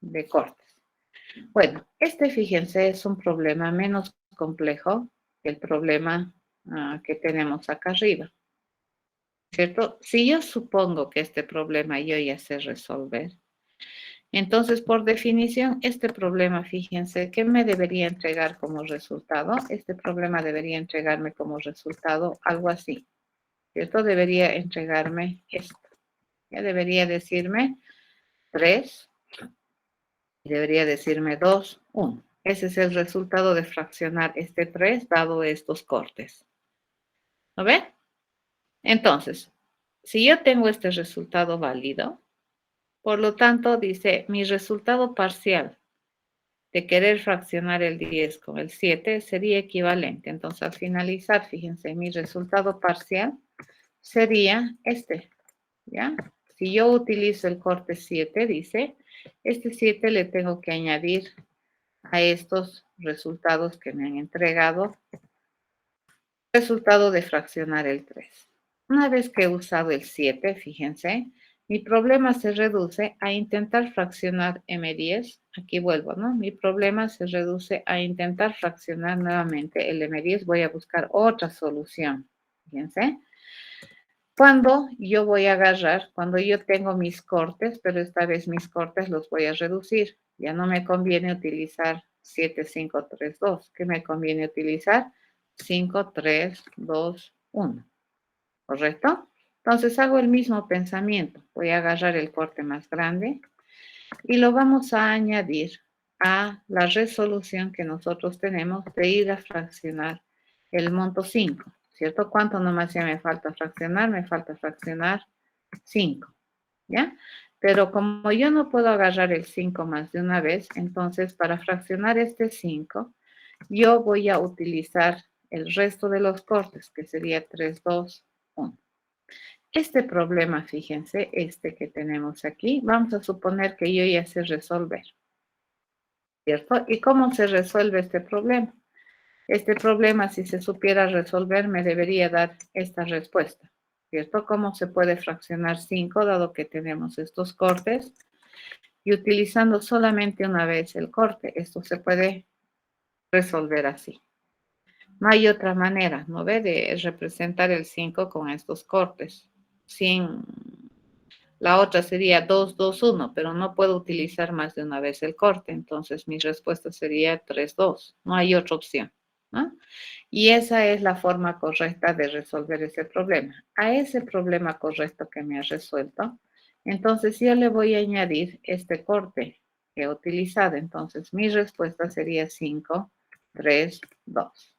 de cortes. Bueno, fíjense, es un problema menos complejo que el problema que tenemos acá arriba, ¿cierto? Si yo supongo que este problema yo ya sé resolver, entonces, por definición, este problema, fíjense, ¿qué me debería entregar como resultado? Este problema debería entregarme como resultado algo así, ¿cierto? Debería entregarme esto. Ya debería decirme 3, debería decirme 2, 1. Ese es el resultado de fraccionar este 3 dado estos cortes. ¿Lo ven? Entonces, si yo tengo este resultado válido, por lo tanto, dice, mi resultado parcial de querer fraccionar el 10 con el 7 sería equivalente. Entonces, al finalizar, fíjense, mi resultado parcial sería este, ¿ya? Si yo utilizo el corte 7, dice, este 7 le tengo que añadir a estos resultados que me han entregado, resultado de fraccionar el 3. Una vez que he usado el 7, fíjense, mi problema se reduce a intentar fraccionar M10. Aquí vuelvo, ¿no? Mi problema se reduce a intentar fraccionar nuevamente el M10. Voy a buscar otra solución. Fíjense. Cuando yo voy a agarrar, cuando yo tengo mis cortes, pero esta vez mis cortes los voy a reducir. Ya no me conviene utilizar 7, 5, 3, 2. ¿Qué me conviene utilizar? 5, 3, 2, 1. ¿Correcto? Entonces hago el mismo pensamiento. Voy a agarrar el corte más grande y lo vamos a añadir a la resolución que nosotros tenemos de ir a fraccionar el monto 5. ¿Cierto? ¿Cuánto nomás ya me falta fraccionar? Me falta fraccionar 5. ¿Ya? Pero como yo no puedo agarrar el 5 más de una vez, entonces para fraccionar este 5, yo voy a utilizar el resto de los cortes, que sería 3, 2, 1. Este problema, fíjense, que tenemos aquí, vamos a suponer que yo ya sé resolver, ¿cierto? ¿Y cómo se resuelve este problema? Este problema, si se supiera resolver, me debería dar esta respuesta, ¿cierto? ¿Cómo se puede fraccionar 5 dado que tenemos estos cortes? Y utilizando solamente una vez el corte, esto se puede resolver así. No hay otra manera, ¿no ve? De representar el 5 con estos cortes. La otra sería 2, 2, 1, pero no puedo utilizar más de una vez el corte. Entonces mi respuesta sería 3, 2. No hay otra opción, ¿no? Y esa es la forma correcta de resolver ese problema. A ese problema correcto que me ha resuelto, entonces yo le voy a añadir este corte que he utilizado. Entonces mi respuesta sería 5, 3, 2.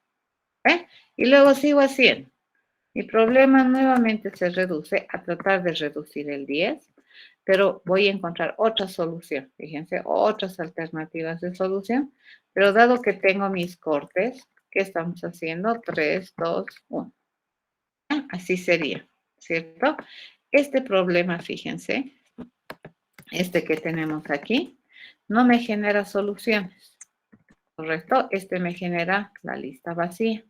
Y luego sigo haciendo. Mi problema nuevamente se reduce a tratar de reducir el 10, pero voy a encontrar otra solución. Fíjense, otras alternativas de solución. Pero dado que tengo mis cortes, ¿qué estamos haciendo? 3, 2, 1. Así sería, ¿cierto? Este problema, fíjense, que tenemos aquí, no me genera soluciones, ¿correcto? Me genera la lista vacía.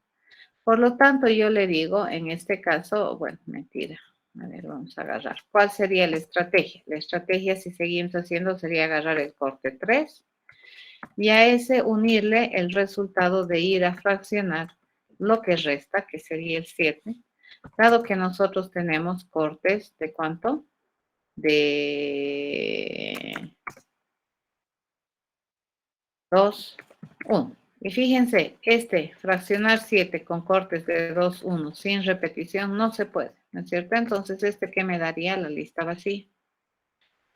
Por lo tanto, yo le digo, en este caso, bueno, mentira. A ver, vamos a agarrar. ¿Cuál sería la estrategia? La estrategia, si seguimos haciendo, sería agarrar el corte 3 y a ese unirle el resultado de ir a fraccionar lo que resta, que sería el 7, dado que nosotros tenemos cortes de ¿cuánto? De 2, 1. Y fíjense, fraccionar 7 con cortes de 2, 1 sin repetición no se puede, ¿no es cierto? Entonces, ¿qué me daría? La lista vacía.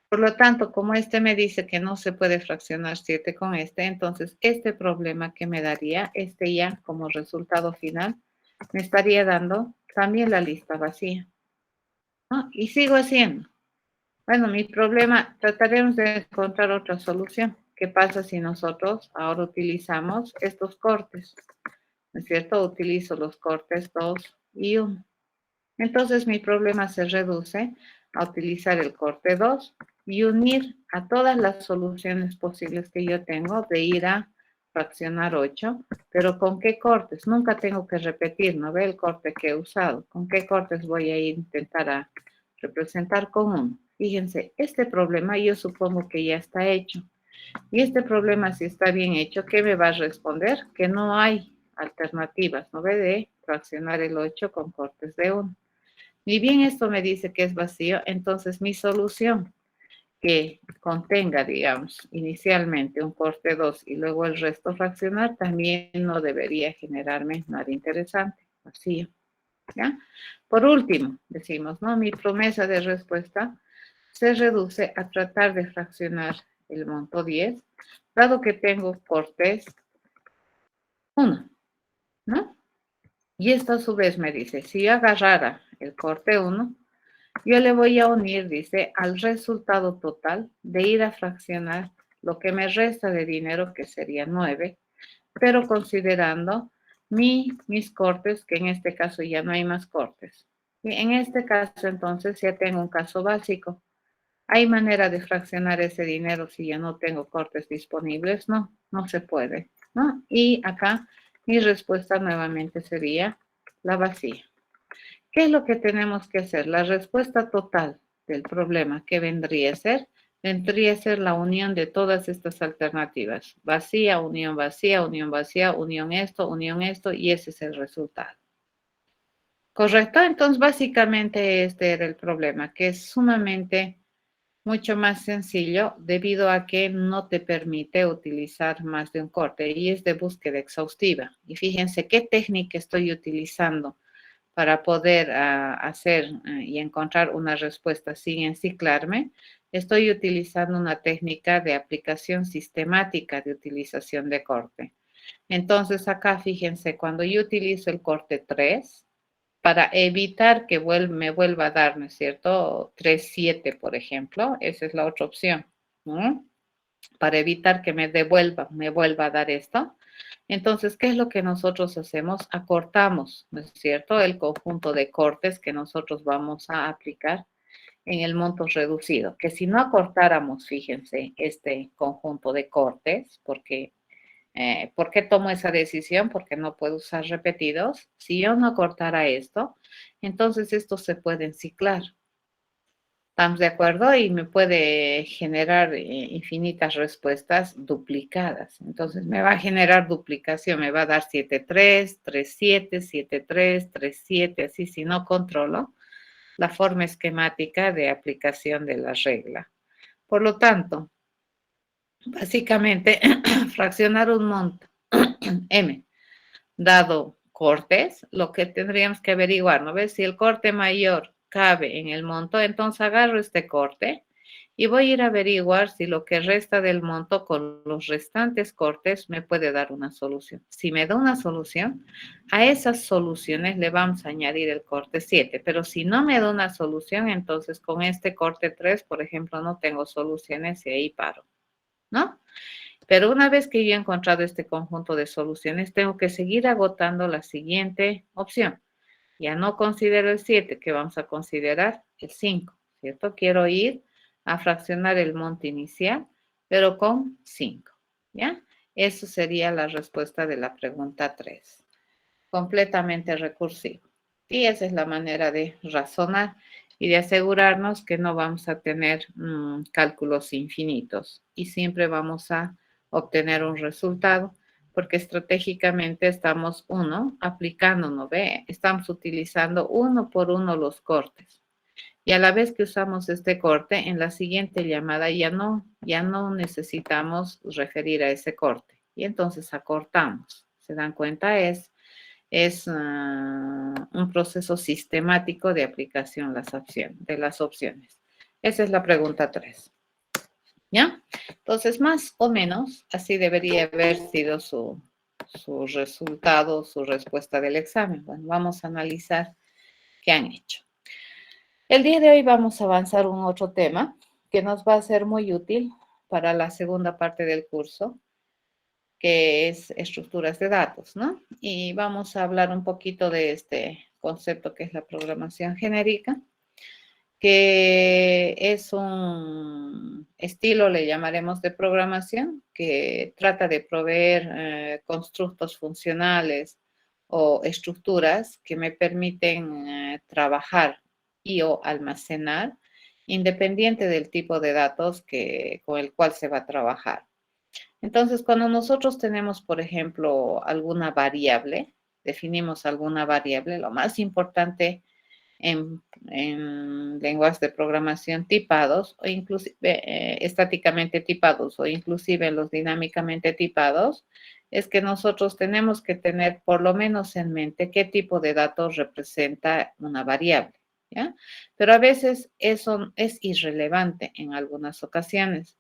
Por lo tanto, como me dice que no se puede fraccionar 7 con entonces este problema que me daría, ya como resultado final, me estaría dando también la lista vacía, ¿no? Y sigo haciendo. Bueno, mi problema, trataremos de encontrar otra solución. ¿Qué pasa si nosotros ahora utilizamos estos cortes? ¿No es cierto? Utilizo los cortes 2 y 1. Entonces mi problema se reduce a utilizar el corte 2 y unir a todas las soluciones posibles que yo tengo de ir a fraccionar 8, pero ¿con qué cortes? Nunca tengo que repetir, ¿no ve el corte que he usado? ¿Con qué cortes voy a intentar a representar con 1? Fíjense, este problema yo supongo que ya está hecho. Y este problema, si está bien hecho, ¿qué me va a responder? Que no hay alternativas, ¿no ve? De fraccionar el 8 con cortes de 1. Ni bien esto me dice que es vacío, entonces mi solución que contenga, digamos, inicialmente un corte 2 y luego el resto fraccionar, también no debería generarme nada interesante, vacío, ¿ya? Por último, decimos, ¿no? Mi promesa de respuesta se reduce a tratar de fraccionar el monto 10, dado que tengo cortes 1, ¿no? Y esto a su vez me dice, si yo agarrara el corte 1, yo le voy a unir, dice, al resultado total de ir a fraccionar lo que me resta de dinero, que sería 9, pero considerando mis cortes, que en este caso ya no hay más cortes. Y en este caso, entonces, ya tengo un caso básico. ¿Hay manera de fraccionar ese dinero si ya no tengo cortes disponibles? No, no se puede, ¿no? Y acá mi respuesta nuevamente sería la vacía. ¿Qué es lo que tenemos que hacer? La respuesta total del problema, ¿qué vendría a ser? Vendría a ser la unión de todas estas alternativas. Vacía, unión vacía, unión esto, y ese es el resultado. ¿Correcto? Entonces, básicamente este era el problema, que es sumamente mucho más sencillo debido a que no te permite utilizar más de un corte y es de búsqueda exhaustiva. Y fíjense qué técnica estoy utilizando para poder hacer y encontrar una respuesta sin enciclarme. Estoy utilizando una técnica de aplicación sistemática de utilización de corte. Entonces acá fíjense, cuando yo utilizo el corte 3, para evitar que me vuelva a dar, ¿no es cierto? 3 7, por ejemplo, esa es la otra opción, ¿no? Para evitar que me vuelva a dar esto. Entonces, ¿qué es lo que nosotros hacemos? Acortamos, ¿no es cierto? El conjunto de cortes que nosotros vamos a aplicar en el monto reducido, que si no acortáramos, fíjense, este conjunto de cortes, porque ¿por qué tomo esa decisión? Porque no puedo usar repetidos. Si yo no cortara esto, entonces esto se puede enciclar. ¿Estamos de acuerdo? Y me puede generar infinitas respuestas duplicadas. Entonces me va a generar duplicación, me va a dar 7 3 3 7 7 3 3 7, así si no controlo la forma esquemática de aplicación de la regla. Por lo tanto, básicamente, fraccionar un monto M dado cortes, lo que tendríamos que averiguar, ¿no ves? Si el corte mayor cabe en el monto, entonces agarro este corte y voy a ir a averiguar si lo que resta del monto con los restantes cortes me puede dar una solución. Si me da una solución, a esas soluciones le vamos a añadir el corte 7, pero si no me da una solución, entonces con este corte 3, por ejemplo, no tengo soluciones y ahí paro, ¿no? Pero una vez que yo he encontrado este conjunto de soluciones, tengo que seguir agotando la siguiente opción. Ya no considero el 7, que vamos a considerar el 5, ¿cierto? Quiero ir a fraccionar el monto inicial, pero con 5, ¿ya? Eso sería la respuesta de la pregunta 3. Completamente recursivo. Y esa es la manera de razonar y de asegurarnos que no vamos a tener cálculos infinitos y siempre vamos a obtener un resultado porque estratégicamente estamos, aplicando, ¿no ve? Estamos utilizando uno por uno los cortes. Y a la vez que usamos este corte, en la siguiente llamada ya no necesitamos referir a ese corte. Y entonces acortamos. ¿Se dan cuenta? Es un proceso sistemático de aplicación de las opciones. Esa es la pregunta 3. ¿Ya? Entonces, más o menos, así debería haber sido su resultado, su respuesta del examen. Bueno, vamos a analizar qué han hecho. El día de hoy vamos a avanzar un otro tema que nos va a ser muy útil para la segunda parte del curso, que es estructuras de datos, ¿no? Y vamos a hablar un poquito de este concepto que es la programación genérica, que es un estilo, le llamaremos, de programación, que trata de proveer constructos funcionales o estructuras que me permiten trabajar y o almacenar independiente del tipo de datos con el cual se va a trabajar. Entonces, cuando nosotros tenemos, por ejemplo, alguna variable, definimos alguna variable, lo más importante en lenguajes de programación tipados o inclusive estáticamente tipados o inclusive en los dinámicamente tipados, es que nosotros tenemos que tener por lo menos en mente qué tipo de datos representa una variable, ¿ya? Pero a veces eso es irrelevante en algunas ocasiones.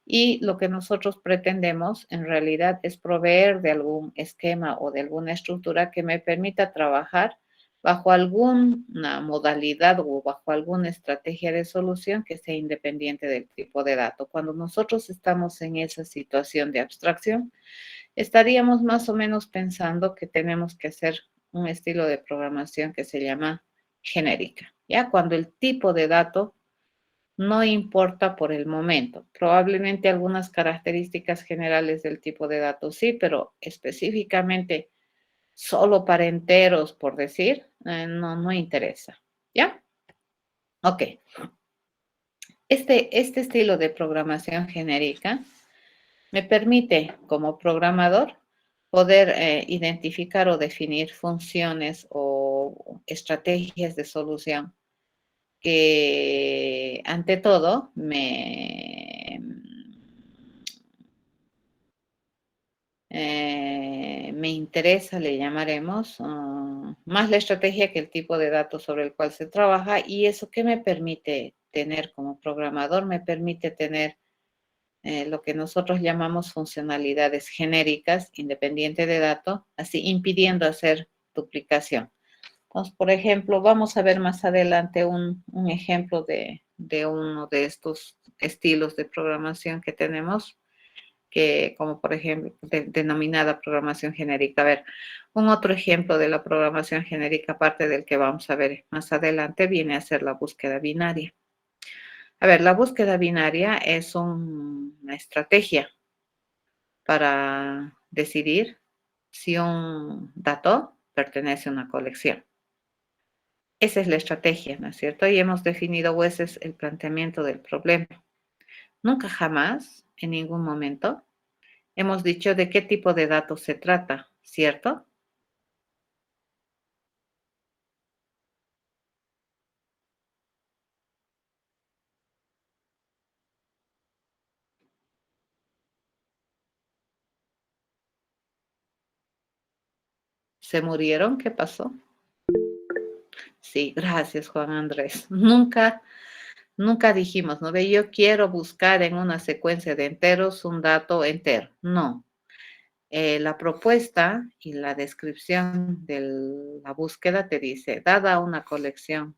Y lo que nosotros pretendemos en realidad es proveer de algún esquema o de alguna estructura que me permita trabajar bajo alguna modalidad o bajo alguna estrategia de solución que sea independiente del tipo de dato. Cuando nosotros estamos en esa situación de abstracción, estaríamos más o menos pensando que tenemos que hacer un estilo de programación que se llama genérica, ¿ya? Cuando el tipo de dato no importa por el momento. Probablemente algunas características generales del tipo de datos sí, pero específicamente solo para enteros, por decir, no interesa. ¿Ya? Ok. Este estilo de programación genérica me permite, como programador, poder identificar o definir funciones o estrategias de solución que, ante todo, me interesa, le llamaremos, más la estrategia que el tipo de datos sobre el cual se trabaja. ¿Y eso qué me permite tener como programador? Me permite tener lo que nosotros llamamos funcionalidades genéricas, independiente de dato, así impidiendo hacer duplicación. Entonces, por ejemplo, vamos a ver más adelante un ejemplo de uno de estos estilos de programación que tenemos, que como por ejemplo denominada programación genérica. A ver, un otro ejemplo de la programación genérica, aparte del que vamos a ver más adelante, viene a ser la búsqueda binaria. A ver, la búsqueda binaria es una estrategia para decidir si un dato pertenece a una colección. Esa es la estrategia, ¿no es cierto? Y hemos definido, o ese es el planteamiento del problema. Nunca jamás, en ningún momento, hemos dicho de qué tipo de datos se trata, ¿cierto? ¿Se murieron? ¿Qué pasó? Sí, gracias, Juan Andrés. Nunca dijimos, ¿no ve? Yo quiero buscar en una secuencia de enteros un dato entero. No. La propuesta y la descripción de la búsqueda te dice, dada una colección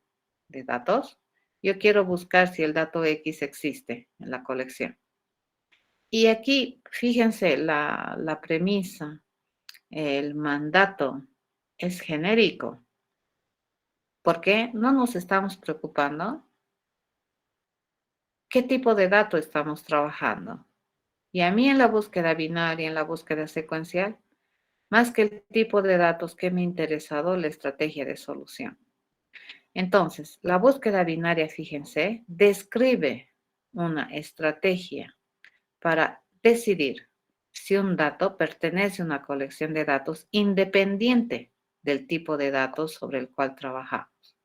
de datos, yo quiero buscar si el dato X existe en la colección. Y aquí, fíjense, la premisa, el mandato es genérico. ¿Por qué? No nos estamos preocupando qué tipo de dato estamos trabajando. Y a mí en la búsqueda binaria, en la búsqueda secuencial, más que el tipo de datos que me ha interesado, la estrategia de solución. Entonces, la búsqueda binaria, fíjense, describe una estrategia para decidir si un dato pertenece a una colección de datos independiente del tipo de datos sobre el cual trabajamos.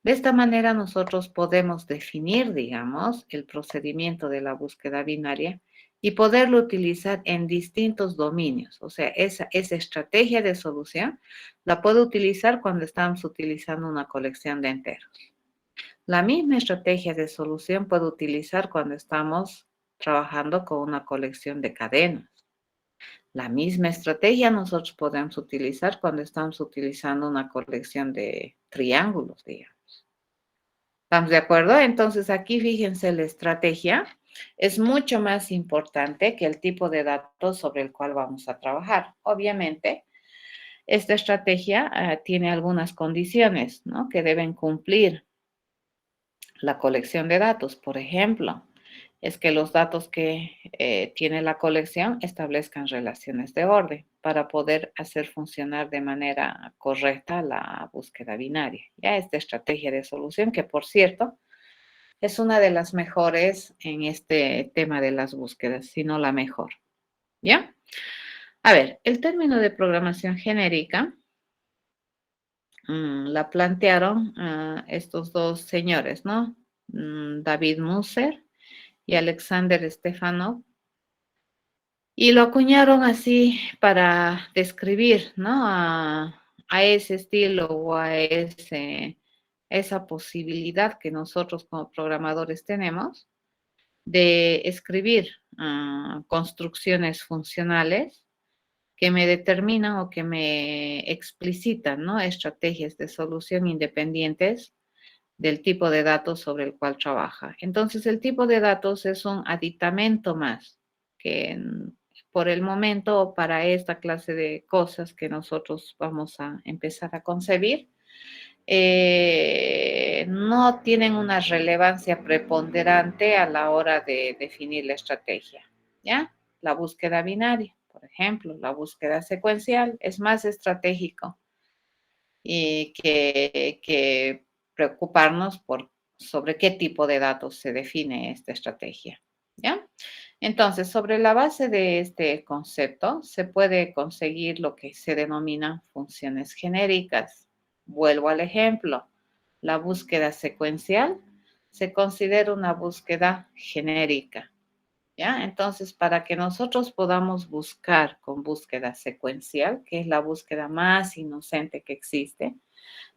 De esta manera nosotros podemos definir, digamos, el procedimiento de la búsqueda binaria y poderlo utilizar en distintos dominios. O sea, esa estrategia de solución la puedo utilizar cuando estamos utilizando una colección de enteros. La misma estrategia de solución puedo utilizar cuando estamos trabajando con una colección de cadenas. La misma estrategia nosotros podemos utilizar cuando estamos utilizando una colección de triángulos, digamos. ¿Estamos de acuerdo? Entonces aquí fíjense, la estrategia es mucho más importante que el tipo de datos sobre el cual vamos a trabajar. Obviamente, esta estrategia tiene algunas condiciones, ¿no?, que deben cumplir la colección de datos. Por ejemplo, es que los datos que tiene la colección establezcan relaciones de orden para poder hacer funcionar de manera correcta la búsqueda binaria. Ya esta estrategia de solución, que por cierto, Es una de las mejores en este tema de las búsquedas, si no la mejor. ¿Ya? A ver, el término de programación genérica la plantearon estos dos señores, ¿no? David Musser y Alexander Stefanov, y lo acuñaron así para describir, ¿no? A ese estilo o a esa posibilidad que nosotros como programadores tenemos de escribir construcciones funcionales que me determinan o que me explicitan, ¿no? Estrategias de solución independientes del tipo de datos sobre el cual trabaja. Entonces, el tipo de datos es un aditamento más que por el momento o para esta clase de cosas que nosotros vamos a empezar a concebir, no tienen una relevancia preponderante a la hora de definir la estrategia, ¿ya? La búsqueda binaria, por ejemplo, la búsqueda secuencial es más estratégico y que preocuparnos por sobre qué tipo de datos se define esta estrategia, ¿ya? Entonces, sobre la base de este concepto, se puede conseguir lo que se denominan funciones genéricas. Vuelvo al ejemplo. La búsqueda secuencial se considera una búsqueda genérica, ¿ya? Entonces, para que nosotros podamos buscar con búsqueda secuencial, que es la búsqueda más inocente que existe,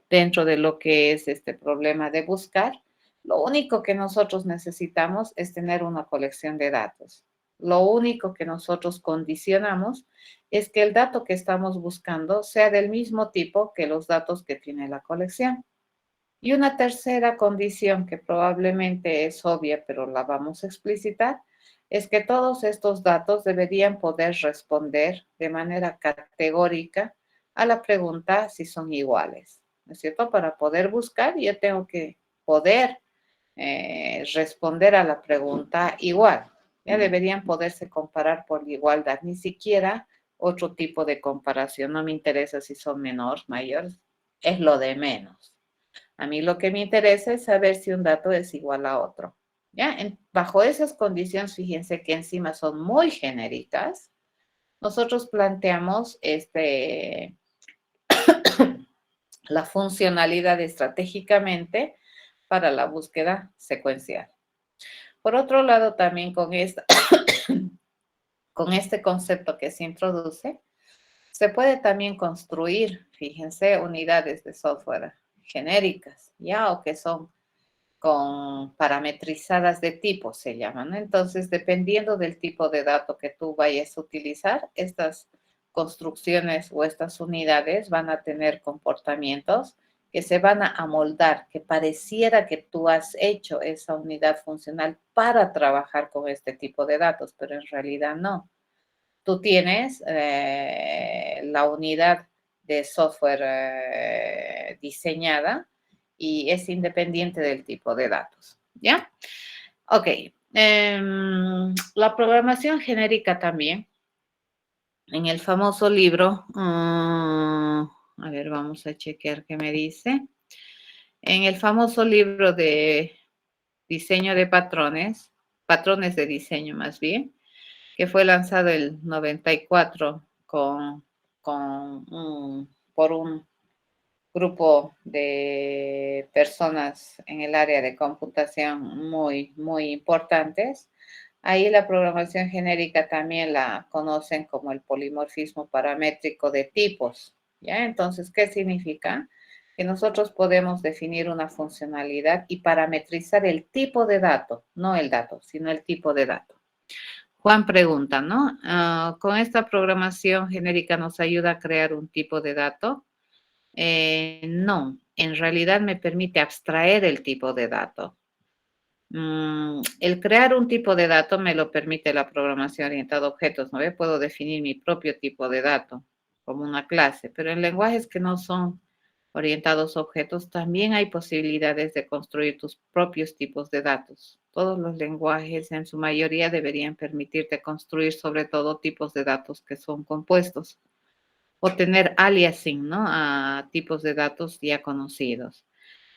dentro de lo que es este problema de buscar, lo único que nosotros necesitamos es tener una colección de datos. Lo único que nosotros condicionamos es que el dato que estamos buscando sea del mismo tipo que los datos que tiene la colección. Y una tercera condición que probablemente es obvia, pero la vamos a explicitar, es que todos estos datos deberían poder responder de manera categórica a la pregunta si son iguales, ¿no es cierto? Para poder buscar, yo tengo que poder responder a la pregunta igual. Ya deberían poderse comparar por igualdad, ni siquiera otro tipo de comparación. No me interesa si son menores, mayores, es lo de menos. A mí lo que me interesa es saber si un dato es igual a otro. ¿Ya? Bajo esas condiciones, fíjense que encima son muy genéricas, nosotros planteamos la funcionalidad estratégicamente para la búsqueda secuencial. Por otro lado, también con este concepto que se introduce, se puede también construir, fíjense, unidades de software genéricas, ya, o que son con parametrizadas de tipo, se llaman, ¿no? Entonces, dependiendo del tipo de dato que tú vayas a utilizar, estas construcciones o estas unidades van a tener comportamientos que se van a amoldar, que pareciera que tú has hecho esa unidad funcional para trabajar con este tipo de datos, pero en realidad no. Tú tienes la unidad de software diseñada y es independiente del tipo de datos, ¿ya? Ok. La programación genérica también, en el famoso libro, a ver, vamos a chequear qué me dice. En el famoso libro de diseño de patrones de diseño más bien, que fue lanzado el 94 por un grupo de personas en el área de computación muy, muy importantes. Ahí la programación genérica también la conocen como el polimorfismo paramétrico de tipos, ¿ya? Entonces, ¿qué significa? Que nosotros podemos definir una funcionalidad y parametrizar el tipo de dato, no el dato, sino el tipo de dato. Juan pregunta, ¿no? ¿Con esta programación genérica nos ayuda a crear un tipo de dato? No, en realidad me permite abstraer el tipo de dato. El crear un tipo de dato me lo permite la programación orientada a objetos, ¿no ve? Puedo definir mi propio tipo de dato como una clase, pero en lenguajes que no son orientados a objetos también hay posibilidades de construir tus propios tipos de datos. Todos los lenguajes en su mayoría deberían permitirte construir sobre todo tipos de datos que son compuestos o tener aliasing, ¿no? A tipos de datos ya conocidos.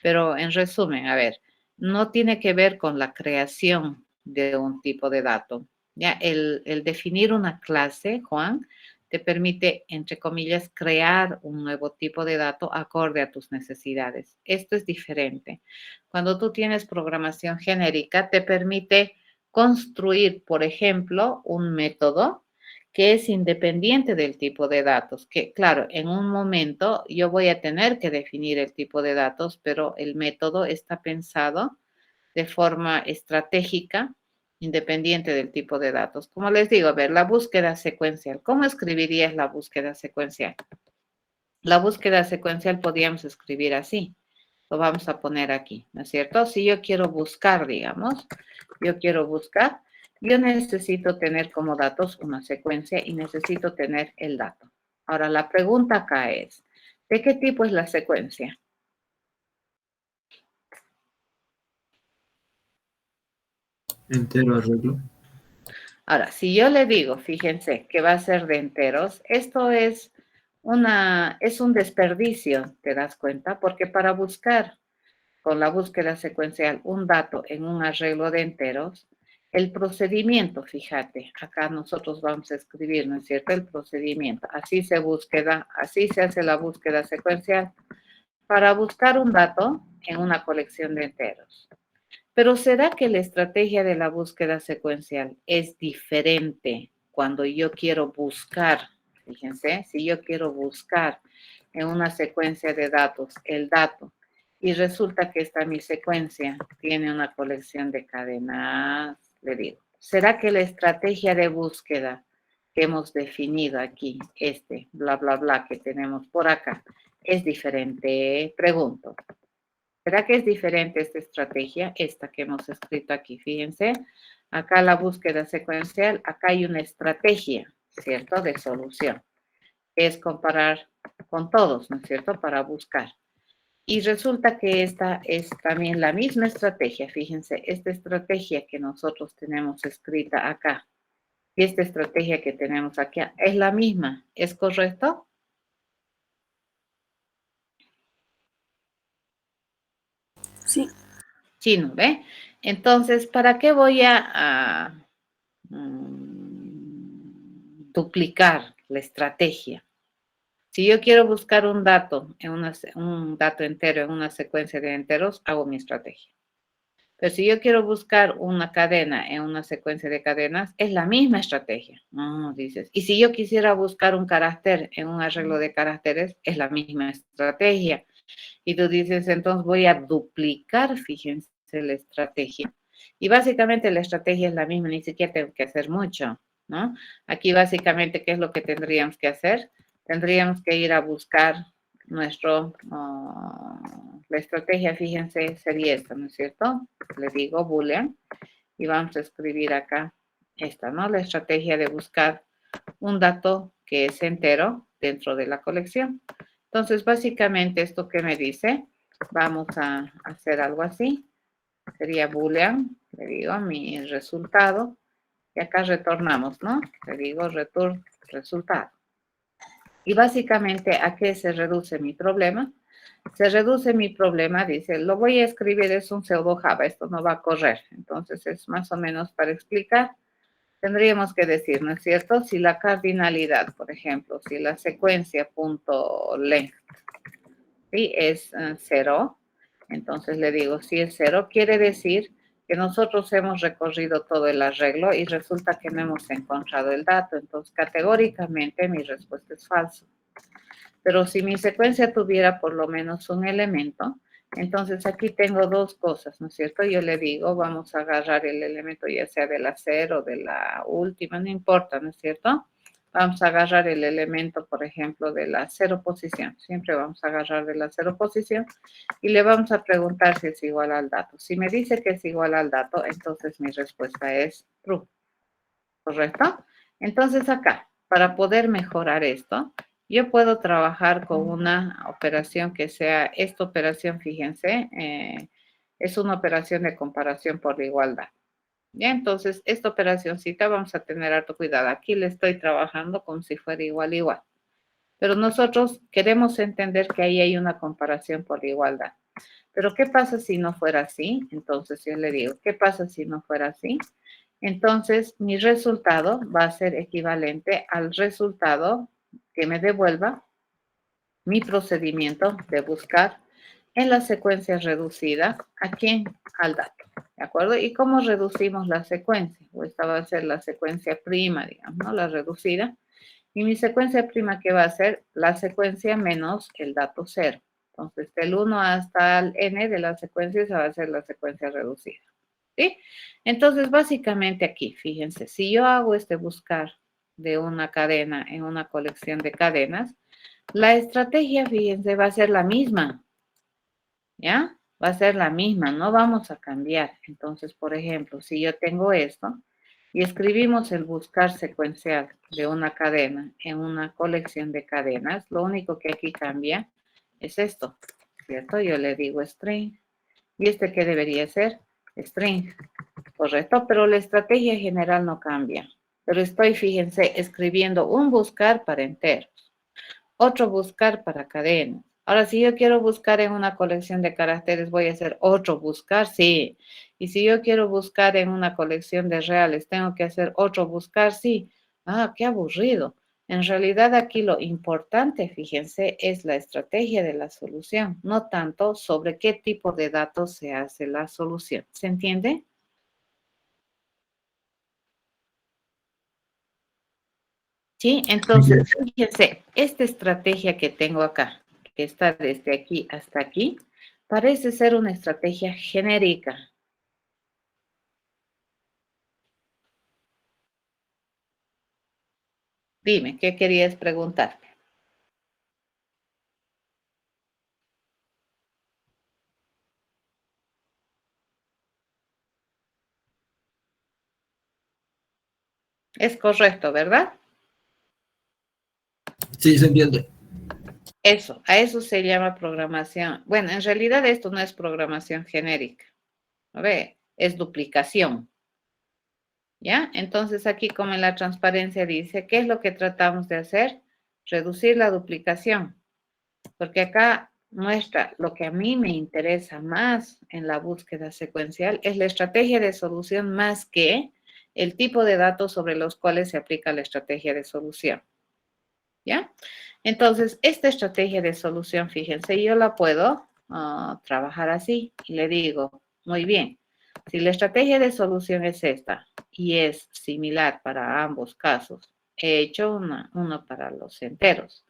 Pero en resumen, a ver, no tiene que ver con la creación de un tipo de dato. Ya, el definir una clase, Juan, te permite, entre comillas, crear un nuevo tipo de dato acorde a tus necesidades. Esto es diferente. Cuando tú tienes programación genérica, te permite construir, por ejemplo, un método que es independiente del tipo de datos, que claro, en un momento yo voy a tener que definir el tipo de datos, pero el método está pensado de forma estratégica, independiente del tipo de datos. Como les digo, a ver, la búsqueda secuencial. ¿Cómo escribirías la búsqueda secuencial? La búsqueda secuencial podríamos escribir así. Lo vamos a poner aquí, ¿no es cierto? Si yo quiero buscar, digamos, yo necesito tener como datos una secuencia y necesito tener el dato. Ahora, la pregunta acá es, ¿de qué tipo es la secuencia? Entero arreglo. Ahora, si yo le digo, fíjense, que va a ser de enteros, esto es un desperdicio, ¿te das cuenta? Porque para buscar con la búsqueda secuencial un dato en un arreglo de enteros, el procedimiento, fíjate, acá nosotros vamos a escribir, ¿no es cierto? El procedimiento, así se hace la búsqueda secuencial para buscar un dato en una colección de enteros. Pero ¿será que la estrategia de la búsqueda secuencial es diferente cuando yo quiero buscar? Fíjense, si yo quiero buscar en una secuencia de datos el dato y resulta que esta mi secuencia tiene una colección de cadenas, le digo, ¿será que la estrategia de búsqueda que hemos definido aquí, bla, bla, bla, que tenemos por acá, es diferente? Pregunto. ¿Será que es diferente esta estrategia, esta que hemos escrito aquí? Fíjense, acá la búsqueda secuencial, acá hay una estrategia, ¿cierto? De solución. Es comparar con todos, ¿no es cierto? Para buscar. Y resulta que esta es también la misma estrategia. Fíjense, esta estrategia que nosotros tenemos escrita acá y esta estrategia que tenemos aquí es la misma. ¿Es correcto? Sí, Chino, ¿ve? Entonces, ¿para qué voy a duplicar la estrategia? Si yo quiero buscar un dato, un dato entero en una secuencia de enteros, hago mi estrategia. Pero si yo quiero buscar una cadena en una secuencia de cadenas, es la misma estrategia. No, dices. Y si yo quisiera buscar un carácter en un arreglo de caracteres, es la misma estrategia. Y tú dices, entonces voy a duplicar, fíjense, la estrategia. Y básicamente la estrategia es la misma, ni siquiera tengo que hacer mucho, ¿no? Aquí básicamente, ¿qué es lo que tendríamos que hacer? Tendríamos que ir a buscar la estrategia, fíjense, sería esta, ¿no es cierto? Le digo boolean y vamos a escribir acá esta, ¿no? La estrategia de buscar un dato que es entero dentro de la colección. Entonces, básicamente esto que me dice, vamos a hacer algo así, sería boolean, le digo mi resultado, y acá retornamos, ¿no? Le digo return resultado. Y básicamente, ¿a qué se reduce mi problema? Se reduce mi problema, dice, lo voy a escribir, es un pseudo Java, esto no va a correr. Entonces, es más o menos para explicar. Tendríamos que decir, ¿no es cierto? Si la cardinalidad, por ejemplo, si la secuencia punto length, ¿sí? Es 0, entonces le digo, si es 0, quiere decir que nosotros hemos recorrido todo el arreglo y resulta que no hemos encontrado el dato. Entonces, categóricamente mi respuesta es falso. Pero si mi secuencia tuviera por lo menos un elemento, entonces aquí tengo dos cosas, ¿no es cierto? Yo le digo, vamos a agarrar el elemento ya sea de la 0 o de la última, no importa, ¿no es cierto? Vamos a agarrar el elemento, por ejemplo, de la 0 posición. Siempre vamos a agarrar de la 0 posición y le vamos a preguntar si es igual al dato. Si me dice que es igual al dato, entonces mi respuesta es true, ¿correcto? Entonces acá, para poder mejorar esto, yo puedo trabajar con una operación que sea, esta operación, fíjense, es una operación de comparación por igualdad. Ya, entonces, esta operacióncita vamos a tener harto cuidado. Aquí le estoy trabajando como si fuera igual, igual. Pero nosotros queremos entender que ahí hay una comparación por igualdad. Pero ¿qué pasa si no fuera así? Entonces yo le digo, ¿qué pasa si no fuera así? Entonces mi resultado va a ser equivalente al resultado que me devuelva mi procedimiento de buscar en la secuencia reducida, ¿a quién? Al dato, ¿de acuerdo? ¿Y cómo reducimos la secuencia? O esta va a ser la secuencia prima, digamos, ¿no? La reducida. Y mi secuencia prima, ¿qué va a ser? La secuencia menos el dato 0. Entonces, del 1 hasta el n de la secuencia, esa va a ser la secuencia reducida, ¿sí? Entonces, básicamente aquí, fíjense, si yo hago este buscar de una cadena en una colección de cadenas, la estrategia, fíjense, va a ser la misma, ¿ya? Va a ser la misma, no vamos a cambiar. Entonces, por ejemplo, si yo tengo esto y escribimos el buscar secuencial de una cadena en una colección de cadenas, lo único que aquí cambia es esto, ¿cierto? Yo le digo string. ¿Y este qué debería ser? String, correcto, pero la estrategia general no cambia. Pero estoy, fíjense, escribiendo un buscar para enteros, otro buscar para cadenas. Ahora, si yo quiero buscar en una colección de caracteres, voy a hacer otro buscar, sí. Y si yo quiero buscar en una colección de reales, tengo que hacer otro buscar, sí. Ah, qué aburrido. En realidad aquí lo importante, fíjense, es la estrategia de la solución, no tanto sobre qué tipo de datos se hace la solución. ¿Se entiende? Sí, entonces, fíjense, esta estrategia que tengo acá, que está desde aquí hasta aquí, parece ser una estrategia genérica. Dime, ¿qué querías preguntarme? Es correcto, ¿verdad? Sí, se entiende. Eso, a eso se llama programación. Bueno, en realidad esto no es programación genérica, ¿no ve? Es duplicación, ¿ya? Entonces aquí como en la transparencia dice, ¿qué es lo que tratamos de hacer? Reducir la duplicación. Porque acá muestra lo que a mí me interesa más en la búsqueda secuencial es la estrategia de solución más que el tipo de datos sobre los cuales se aplica la estrategia de solución. ¿Ya? Entonces, esta estrategia de solución, fíjense, yo la puedo trabajar así y le digo, muy bien, si la estrategia de solución es esta y es similar para ambos casos, he hecho uno para los enteros.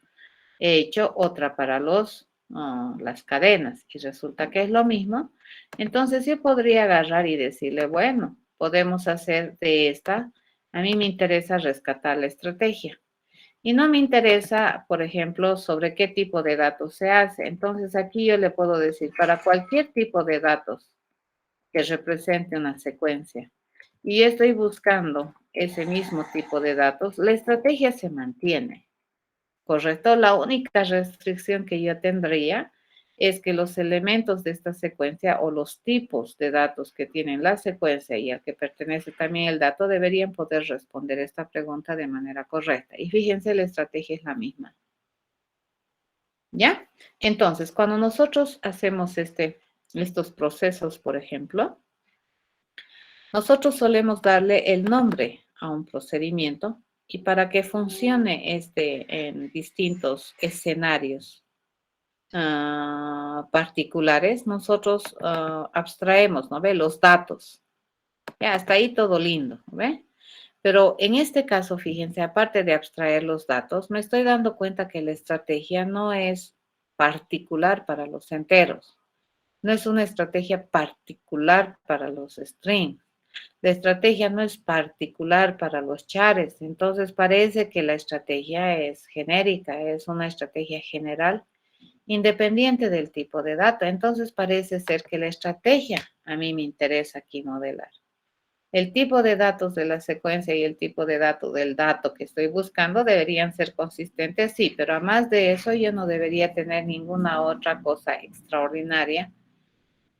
He hecho otra para las cadenas y resulta que es lo mismo, entonces yo podría agarrar y decirle, bueno, podemos hacer de esta, a mí me interesa rescatar la estrategia. Y no me interesa, por ejemplo, sobre qué tipo de datos se hace. Entonces aquí yo le puedo decir, para cualquier tipo de datos que represente una secuencia, y yo estoy buscando ese mismo tipo de datos, la estrategia se mantiene. ¿Correcto? La única restricción que yo tendría es que los elementos de esta secuencia o los tipos de datos que tienen la secuencia y al que pertenece también el dato deberían poder responder esta pregunta de manera correcta. Y fíjense, la estrategia es la misma. ¿Ya? Entonces, cuando nosotros hacemos estos procesos, por ejemplo, nosotros solemos darle el nombre a un procedimiento y para que funcione en distintos escenarios particulares, nosotros abstraemos, ¿no ve? Los datos. Ya, hasta ahí todo lindo, ¿no ve? Pero en este caso, fíjense, aparte de abstraer los datos, me estoy dando cuenta que la estrategia no es particular para los enteros, no es una estrategia particular para los strings. La estrategia no es particular para los chares, entonces parece que la estrategia es genérica, es una estrategia general independiente del tipo de dato. Entonces parece ser que la estrategia a mí me interesa aquí modelar. El tipo de datos de la secuencia y el tipo de dato del dato que estoy buscando deberían ser consistentes, sí, pero además de eso yo no debería tener ninguna otra cosa extraordinaria.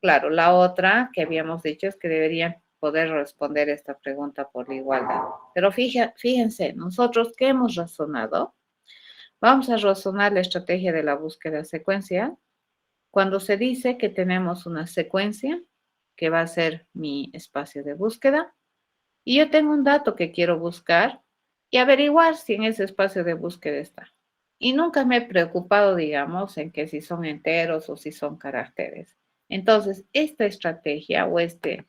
Claro, la otra que habíamos dicho es que deberían poder responder esta pregunta por la igualdad. Pero fíjense, nosotros que hemos razonado, vamos a razonar la estrategia de la búsqueda secuencial Cuando se dice que tenemos una secuencia que va a ser mi espacio de búsqueda y yo tengo un dato que quiero buscar y averiguar si en ese espacio de búsqueda está. Y nunca me he preocupado, digamos, en que si son enteros o si son caracteres. Entonces, esta estrategia o este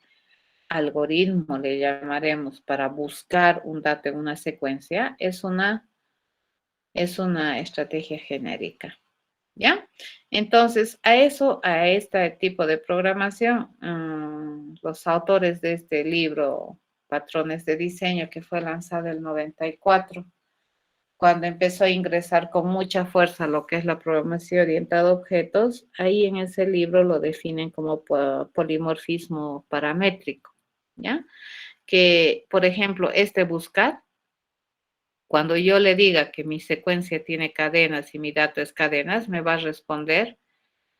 algoritmo, le llamaremos, para buscar un dato en una secuencia, es una estrategia genérica. ¿Ya? Entonces, a este tipo de programación, los autores de este libro, Patrones de Diseño, que fue lanzado en el 94, cuando empezó a ingresar con mucha fuerza lo que es la programación orientada a objetos, ahí en ese libro lo definen como polimorfismo paramétrico, ¿ya? Que, por ejemplo, este buscar, cuando yo le diga que mi secuencia tiene cadenas y mi dato es cadenas, me va a responder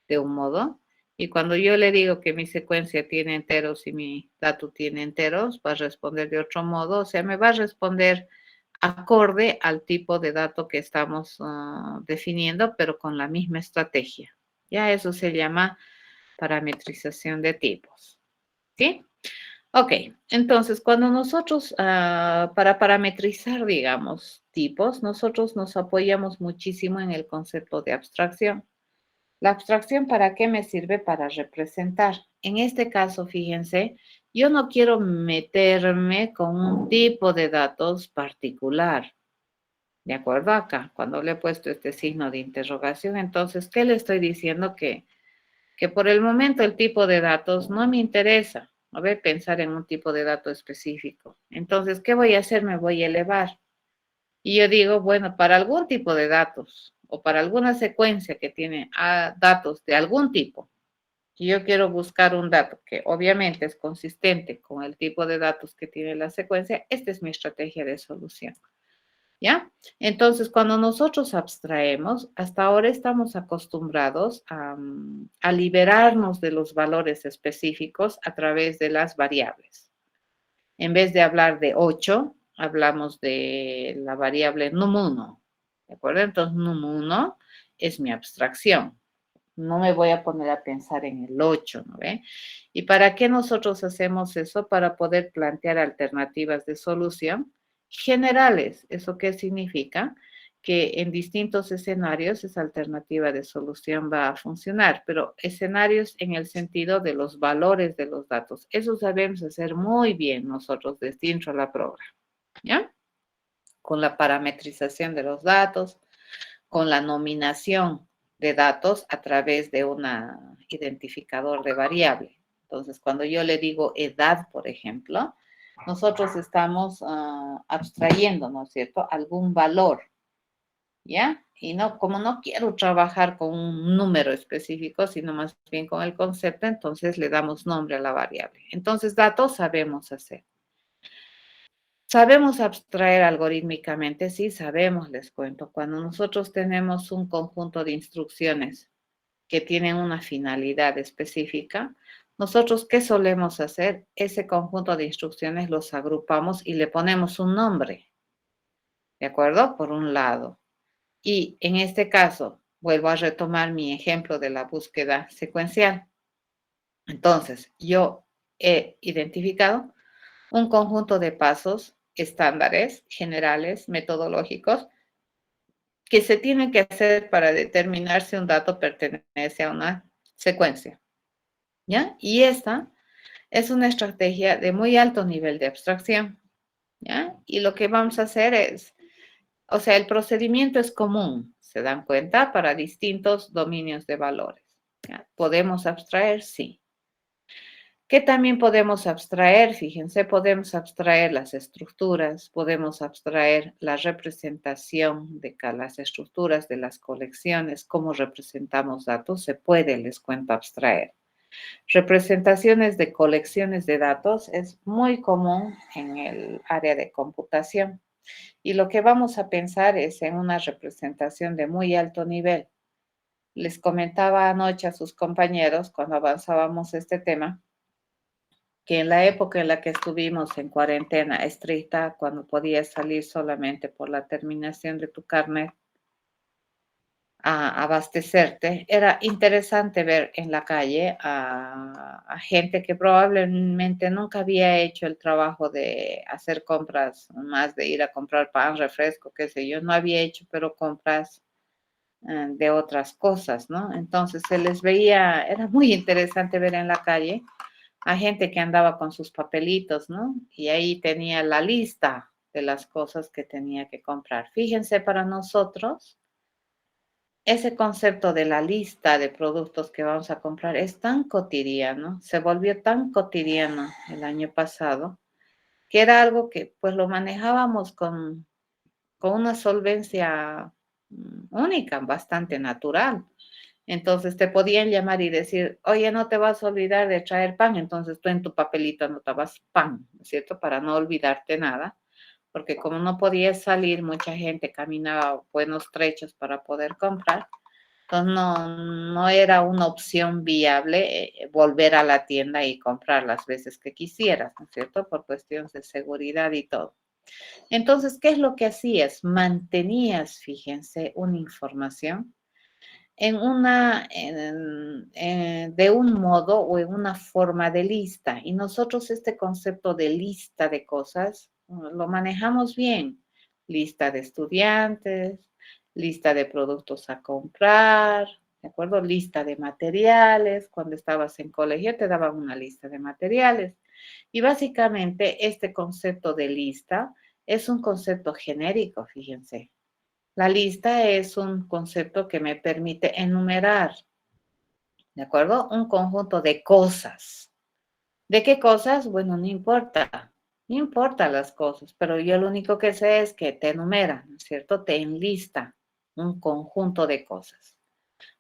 de un modo. Y cuando yo le digo que mi secuencia tiene enteros y mi dato tiene enteros, va a responder de otro modo. O sea, me va a responder acorde al tipo de dato que estamos definiendo, pero con la misma estrategia. Ya eso se llama parametrización de tipos. ¿Sí? Ok, entonces cuando nosotros, para parametrizar, digamos, tipos, nosotros nos apoyamos muchísimo en el concepto de abstracción. ¿La abstracción para qué me sirve? Para representar. En este caso, fíjense, yo no quiero meterme con un tipo de datos particular. ¿De acuerdo? Acá, cuando le he puesto este signo de interrogación, entonces, ¿qué le estoy diciendo? Que por el momento el tipo de datos no me interesa. A ver, pensar en un tipo de dato específico. Entonces, ¿qué voy a hacer? Me voy a elevar. Y yo digo, bueno, para algún tipo de datos o para alguna secuencia que tiene datos de algún tipo, y yo quiero buscar un dato que obviamente es consistente con el tipo de datos que tiene la secuencia, esta es mi estrategia de solución. ¿Ya? Entonces, cuando nosotros abstraemos, hasta ahora estamos acostumbrados a liberarnos de los valores específicos a través de las variables. En vez de hablar de 8, hablamos de la variable num1. ¿De acuerdo? Entonces, num1 es mi abstracción. No me voy a poner a pensar en el 8, ¿no ve? ¿Y para qué nosotros hacemos eso? Para poder plantear alternativas de solución generales. ¿Eso qué significa? Que en distintos escenarios esa alternativa de solución va a funcionar, pero escenarios en el sentido de los valores de los datos. Eso sabemos hacer muy bien nosotros dentro de la programa, ¿ya? Con la parametrización de los datos, con la nominación de datos a través de un identificador de variable. Entonces, cuando yo le digo edad, por ejemplo, nosotros estamos abstrayendo, ¿no es cierto?, algún valor, ¿ya? Y no, como no quiero trabajar con un número específico, sino más bien con el concepto, entonces le damos nombre a la variable. Entonces, datos sabemos hacer. ¿Sabemos abstraer algorítmicamente? Sí, sabemos, les cuento. Cuando nosotros tenemos un conjunto de instrucciones que tienen una finalidad específica, nosotros, ¿qué solemos hacer? Ese conjunto de instrucciones los agrupamos y le ponemos un nombre, ¿de acuerdo? Por un lado. Y en este caso, vuelvo a retomar mi ejemplo de la búsqueda secuencial. Entonces, yo he identificado un conjunto de pasos estándares, generales, metodológicos, que se tienen que hacer para determinar si un dato pertenece a una secuencia, ¿ya? Y esta es una estrategia de muy alto nivel de abstracción, ¿ya? Y lo que vamos a hacer es, o sea, el procedimiento es común, ¿se dan cuenta? Para distintos dominios de valores, ¿ya? ¿Podemos abstraer? Sí. ¿Qué también podemos abstraer? Fíjense, podemos abstraer las estructuras, podemos abstraer la representación de las estructuras de las colecciones, cómo representamos datos, se puede, les cuento, abstraer. Representaciones de colecciones de datos es muy común en el área de computación y lo que vamos a pensar es en una representación de muy alto nivel. Les comentaba anoche a sus compañeros cuando avanzábamos este tema, que en la época en la que estuvimos en cuarentena estricta, cuando podías salir solamente por la terminación de tu carnet a abastecerte, era interesante ver en la calle a gente que probablemente nunca había hecho el trabajo de hacer compras, más de ir a comprar pan, refresco, qué sé yo, no había hecho, pero compras de otras cosas, ¿no? Entonces se les veía, era muy interesante ver en la calle a gente que andaba con sus papelitos, ¿no? Y ahí tenía la lista de las cosas que tenía que comprar. Fíjense, para nosotros, ese concepto de la lista de productos que vamos a comprar es tan cotidiano, se volvió tan cotidiano el año pasado, que era algo que pues lo manejábamos con una solvencia única, bastante natural. Entonces te podían llamar y decir, oye, no te vas a olvidar de traer pan, entonces tú en tu papelito anotabas pan, ¿no es cierto? Para no olvidarte nada, porque como no podías salir, mucha gente caminaba buenos trechos para poder comprar, entonces no era una opción viable volver a la tienda y comprar las veces que quisieras, ¿no es cierto? Por cuestiones de seguridad y todo. Entonces, ¿qué es lo que hacías? Mantenías, fíjense, una información de un modo o en una forma de lista. Y nosotros este concepto de lista de cosas lo manejamos bien. Lista de estudiantes, lista de productos a comprar, ¿de acuerdo? Lista de materiales. Cuando estabas en colegio te daban una lista de materiales. Y básicamente este concepto de lista es un concepto genérico, fíjense. La lista es un concepto que me permite enumerar, ¿de acuerdo? Un conjunto de cosas. ¿De qué cosas? Bueno, no importa las cosas, pero yo lo único que sé es que te enumera, ¿no es cierto? Te enlista un conjunto de cosas.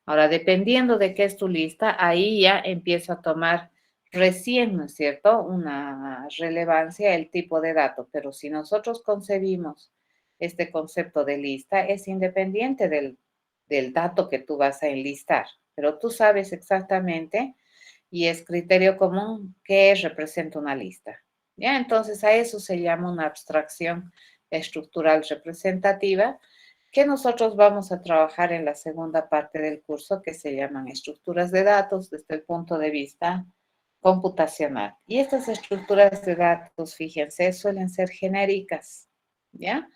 Ahora, dependiendo de qué es tu lista, ahí ya empieza a tomar recién, ¿no es cierto?, una relevancia el tipo de dato, pero si nosotros concebimos este concepto de lista, es independiente del dato que tú vas a enlistar, pero tú sabes exactamente y es criterio común qué representa una lista. ¿Ya? Entonces a eso se llama una abstracción estructural representativa que nosotros vamos a trabajar en la segunda parte del curso, que se llaman estructuras de datos desde el punto de vista computacional. Y estas estructuras de datos, fíjense, suelen ser genéricas, ¿ya?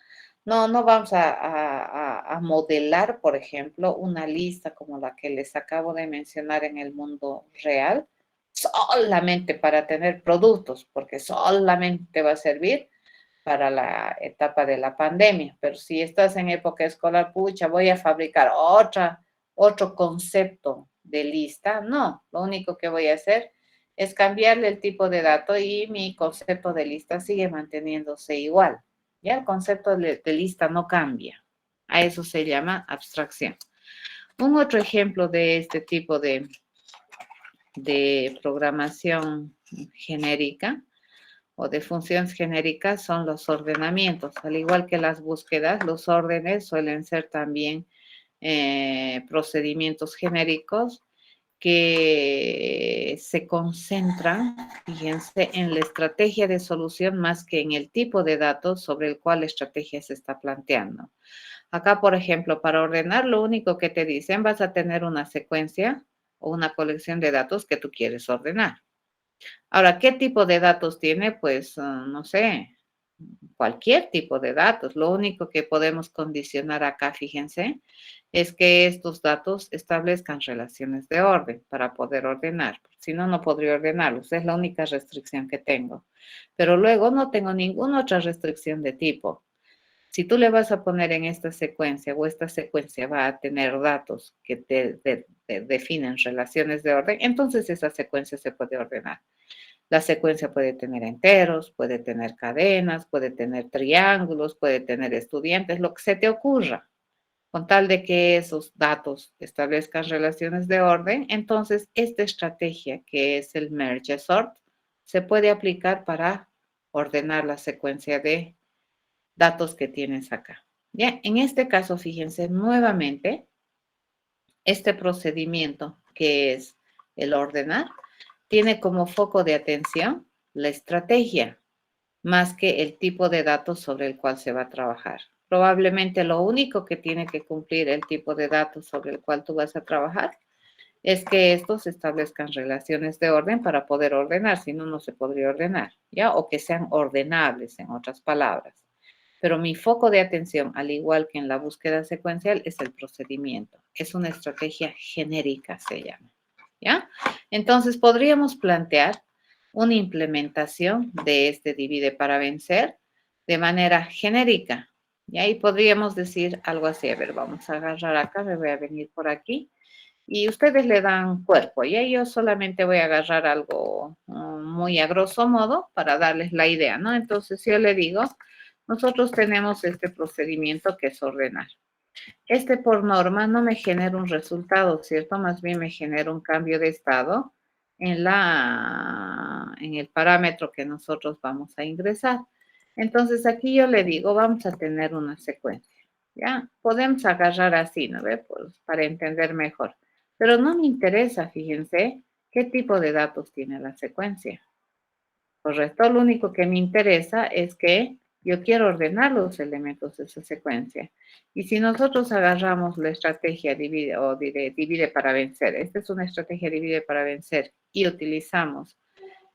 No vamos a modelar, por ejemplo, una lista como la que les acabo de mencionar en el mundo real, solamente para tener productos, porque solamente va a servir para la etapa de la pandemia. Pero si estás en época escolar, pucha, voy a fabricar otro concepto de lista. No, lo único que voy a hacer es cambiarle el tipo de dato y mi concepto de lista sigue manteniéndose igual. Ya el concepto de lista no cambia. A eso se llama abstracción. Un otro ejemplo de este tipo de programación genérica o de funciones genéricas son los ordenamientos. Al igual que las búsquedas, los órdenes suelen ser también procedimientos genéricos que se concentran, fíjense, en la estrategia de solución más que en el tipo de datos sobre el cual la estrategia se está planteando. Acá, por ejemplo, para ordenar, lo único que te dicen, vas a tener una secuencia o una colección de datos que tú quieres ordenar. Ahora, ¿qué tipo de datos tiene? Pues, no sé, cualquier tipo de datos. Lo único que podemos condicionar acá, fíjense, es que estos datos establezcan relaciones de orden para poder ordenar. Si no, no podría ordenarlos. Es la única restricción que tengo. Pero luego no tengo ninguna otra restricción de tipo. Si tú le vas a poner en esta secuencia o esta secuencia va a tener datos que te definen relaciones de orden, entonces esa secuencia se puede ordenar. La secuencia puede tener enteros, puede tener cadenas, puede tener triángulos, puede tener estudiantes, lo que se te ocurra. Con tal de que esos datos establezcan relaciones de orden, entonces esta estrategia que es el merge sort se puede aplicar para ordenar la secuencia de datos que tienes acá. Ya, en este caso, fíjense nuevamente, este procedimiento que es el ordenar tiene como foco de atención la estrategia más que el tipo de datos sobre el cual se va a trabajar. Probablemente lo único que tiene que cumplir el tipo de datos sobre el cual tú vas a trabajar es que estos establezcan relaciones de orden para poder ordenar, si no, no se podría ordenar, ¿ya? O que sean ordenables, en otras palabras. Pero mi foco de atención, al igual que en la búsqueda secuencial, es el procedimiento. Es una estrategia genérica, se llama, ¿ya? Entonces, podríamos plantear una implementación de este divide para vencer de manera genérica. Y ahí podríamos decir algo así. A ver, vamos a agarrar acá, me voy a venir por aquí. Y ustedes le dan cuerpo. Y ahí yo solamente voy a agarrar algo muy a grosso modo para darles la idea, ¿no? Entonces, yo le digo, nosotros tenemos este procedimiento que es ordenar. Este por norma no me genera un resultado, ¿cierto? Más bien me genera un cambio de estado en el parámetro que nosotros vamos a ingresar. Entonces aquí yo le digo, vamos a tener una secuencia, ¿ya? Podemos agarrar así, ¿no ve? Pues para entender mejor. Pero no me interesa, fíjense, qué tipo de datos tiene la secuencia. Correcto, lo único que me interesa es que yo quiero ordenar los elementos de esa secuencia. Y si nosotros agarramos la estrategia divide para vencer, esta es una estrategia divide para vencer, y utilizamos